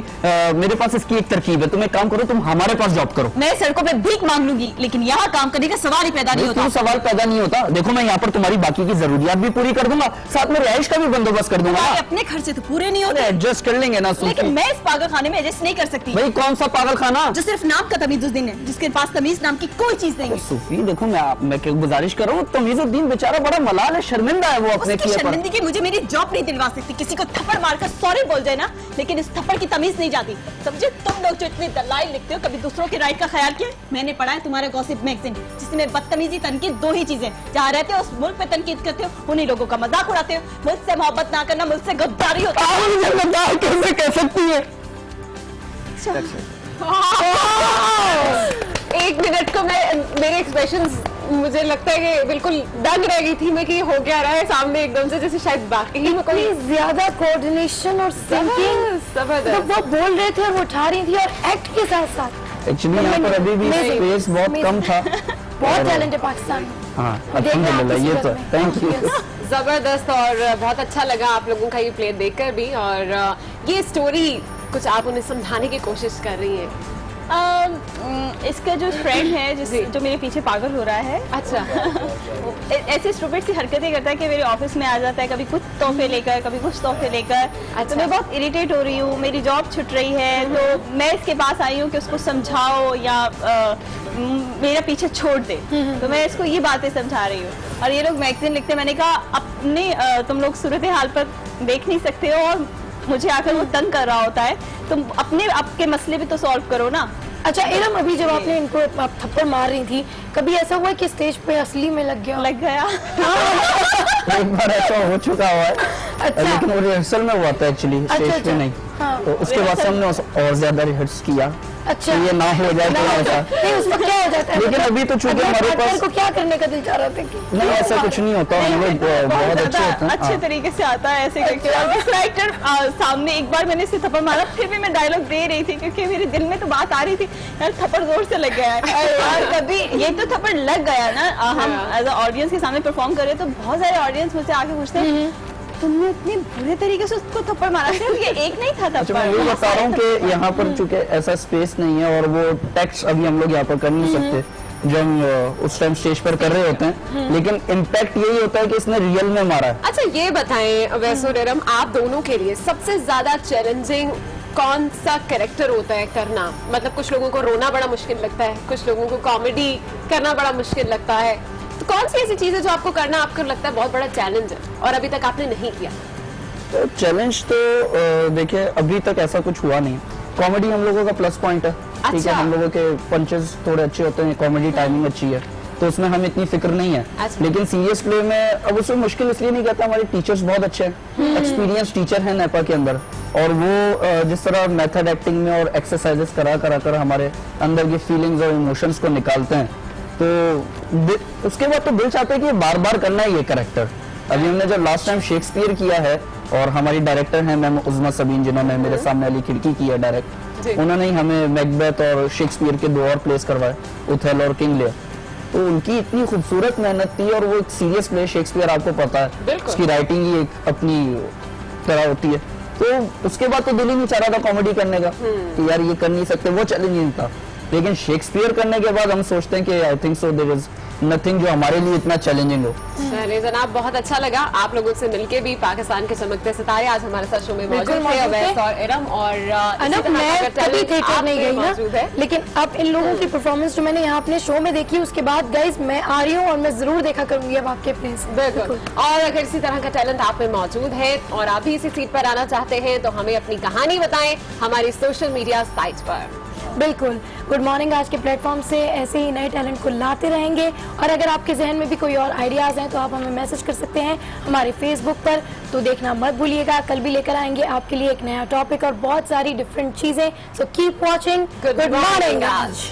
मेरे पास इसकी एक तरकीब है, तुम एक काम करो, तुम हमारे पास जॉब करो। मैं सड़कों पे भीख मांग लूंगी, लेकिन यहाँ काम करने का सवाल ही पैदा नहीं होता। कोई सवाल पैदा नहीं होता। देखो मैं यहाँ पर तुम्हारी बाकी की जरूरियात भी पूरी कर दूंगा, साथ में रिहाइश का भी बंदोबस्त कर दूंगा। अपने खर्चे तो पूरे नहीं होते। एडजस्ट कर लेंगे ना सूफी। लेकिन मैं इस पागल खाने में एडजस्ट नहीं कर सकती। भाई कौन सा पागल खाना? जो सिर्फ नाम का तमीजुद्दीन है, जिसके पास तमीज नाम की कोई चीज नहीं है। सूफी देखो मैं गुजारिश कर रहा हूँ, तमीजुद्दीन बेचारा बड़ा मलाल है, शर्मिंदा है वो अपने किए पर। शर्मिंदगी मुझे मेरी जॉब नहीं दिलवा सकती। किसी को थप्पड़ मारकर सॉरी बोल जाए ना, लेकिन इस थप्पड़ की तमीज नहीं जाती। समझे? तुम लोग जो इतनी दलाइल लिखते हो, कभी दूसरों के राइट का ख्याल किया? मैंने पढ़ा है तुम्हारा गॉसिप मैगजीन, जिसमें बदतमीजी तनकीद 2 ही चीजें, जहाँ रहते हो उस मुल्क पे तनकीद करते हो, उन्हीं लोगों का मजाक उड़ाते हो। मुझसे मोहब्बत ना करना मुझसे गद्दारी होता है। गद्दार कैसे कह सकती है? 1 मिनट को मेरे एक्सप्रेशंस, मुझे लगता है कि बिल्कुल दंग रह गई थी मैं कि हो क्या रहा है सामने, एकदम से जैसे शायद बाकी ही में कोई ज्यादा कोऑर्डिनेशन और सिंकिंग, जबरदस्त। वो बोल रहे थे और वो उठा रही थी, और एक्ट के साथ साथ एक्चुअली यहाँ पर अभी भी स्पेस बहुत कम था। बहुत टैलेंट है पाकिस्तान में। हाँ अल्हम्दुलिल्लाह, ये तो थैंक यू। जबरदस्त, और बहुत अच्छा लगा आप लोगों का ये प्ले देखकर भी, और ये स्टोरी कुछ आप उन्हें समझाने की कोशिश कर रही हैं। इसका जो फ्रेंड है जो मेरे पीछे पागल हो रहा है, अच्छा ऐसी स्टूपिड सी हरकतें करता है कि मेरे ऑफिस में आ जाता है, कभी कुछ तोहफे लेकर, कभी कुछ तोहफे लेकर। तो मैं बहुत इरिटेट हो रही हूँ, मेरी जॉब छूट रही है, तो मैं इसके पास आई हूँ कि उसको समझाओ या मेरा पीछे छोड़ दे। तो मैं इसको ये बातें समझा रही हूँ, और ये लोग मैगजीन लिखते। मैंने कहा अपने तुम लोग सूरत हाल पर देख नहीं सकते हो, और मुझे आकर वो तंग कर रहा होता है, तुम अपने आपके मसले भी तो सॉल्व करो ना। अच्छा इरम, अभी जब आपने इनको आप थप्पड़ मार रही थी, कभी ऐसा हुआ है कि स्टेज पे असली में लग गया? एक बार ऐसा हो चुका हुआ है। अच्छा। लेकिन वो रिहर्सल में हुआ था एक्चुअली, स्टेज पे नहीं। हाँ। तो उसके बाद से हमने और ज्यादा रिहर्स किया। अच्छा। तो ये ना हो जाए तो ऐसा। नहीं, उसमें क्या हो जाता है? लेकिन अभी तो चूंकि हमारे पास को क्या करने का दिल चाह रहा था कि नहीं, ऐसा कुछ नहीं होता, हम लोग बहुत अच्छे होते हैं। अच्छे तरीके से आता है ऐसे एक्टर सामने। एक बार मैंने इसे थप्पड़ मारा, फिर भी मैं डायलॉग दे रही थी क्योंकि मेरे दिल में तो बात आ रही थी यार थप्पड़ जोर से लग गया है। और कभी ये तो थप्पड़ लग गया ना, हम एज ऑडियंस के सामने परफॉर्म कर रहे तो बहुत सारे ऑडियंस मुझसे आके पूछते हैं तुमने इतने बुरे तरीके से उसको थप्पड़ मारा, सिर्फ ये एक नहीं था थप्पड़। मैं ये बता रहा हूँ कि यहाँ पर चूंकि ऐसा स्पेस नहीं है और वो टेक्स्ट अभी हम लोग यहाँ पर कर नहीं सकते जो हम उस टाइम स्टेज पर कर रहे होते हैं, लेकिन इम्पैक्ट यही होता है कि इसने रियल में मारा है। अच्छा ये बताएं वैसो इरम, आप दोनों के लिए सबसे ज्यादा चैलेंजिंग कौन सा कैरेक्टर होता है करना? मतलब कुछ लोगों को रोना बड़ा मुश्किल लगता है, कुछ लोगों को कॉमेडी करना बड़ा मुश्किल लगता है, तो कौन सी ऐसी चीज है जो आपको करना आपको लगता है बहुत बड़ा चैलेंज है और अभी तक आपने नहीं किया? तो चैलेंज तो देखिए अभी तक ऐसा कुछ हुआ नहीं। कॉमेडी हम लोगों का प्लस पॉइंट है, ठीक है, अच्छा। हम लोगों के पंचेस थोड़े अच्छे होते हैं, कॉमेडी टाइमिंग अच्छी है, तो उसमें हमें इतनी फिक्र नहीं है। अच्छा। लेकिन सीरियस प्ले में अब उसमें मुश्किल इसलिए नहीं कहता, हमारे टीचर्स बहुत अच्छे हैं, एक्सपीरियंस टीचर हैं नेपा के अंदर, और वो जिस तरह मेथड एक्टिंग में और एक्सरसाइजेस करा कर हमारे अंदर की फीलिंग्स और इमोशंस को निकालते हैं, तो उसके बाद तो दिल चाहता है कि बार बार करना है ये कैरेक्टर। अभी हमने जब लास्ट टाइम शेक्सपियर किया है, और हमारी डायरेक्टर हैं मैम उज़मा सबीन, जिन्होंने मेरे सामने वाली खिड़की की है डायरेक्ट, उन्होंने ही हमें मैकबेथ और शेक्सपियर के 2 और प्लेस करवाए, उथेल और किंग लियर। तो उनकी इतनी खूबसूरत मेहनत थी, और वो एक सीरियस प्ले शेक्सपियर आपको पता है, उसकी राइटिंग ही एक अपनी तरह होती है, तो उसके बाद तो दिल ही नहीं चाह रहा था कॉमेडी करने का कि यार ये कर नहीं सकते, वो चैलेंजिंग था। लेकिन शेक्सपियर करने के बाद हम सोचते हैं कि I think so there is nothing जो हमारे लिए इतना चैलेंजिंग हो। चलिए जनाब, बहुत अच्छा लगा आप लोगों से मिलके भी। पाकिस्तान के चमकते सितारे आज हमारे साथ शो में मौजूद थे, अवैस और इरम, और मैं कभी थिएटर नहीं गई ना, लेकिन अब इन लोगों की परफॉर्मेंस जो मैंने यहाँ अपने शो में देखी, उसके बाद गाइस मैं आ रही हूँ और मैं जरूर देखा करूंगी अब आपके प्लेस। बिल्कुल, और अगर इसी तरह का टैलेंट आप में मौजूद है और आप भी इसी सीट पर आना चाहते हैं तो हमें अपनी कहानी बताएं हमारी सोशल मीडिया साइट पर। बिल्कुल, गुड मॉर्निंग आज के प्लेटफॉर्म से ऐसे ही नए टैलेंट को लाते रहेंगे, और अगर आपके जहन में भी कोई और आइडियाज हैं तो आप हमें मैसेज कर सकते हैं हमारे फेसबुक पर। तो देखना मत भूलिएगा, कल भी लेकर आएंगे आपके लिए एक नया टॉपिक और बहुत सारी डिफरेंट चीजें। So keep watching. Good morning आज।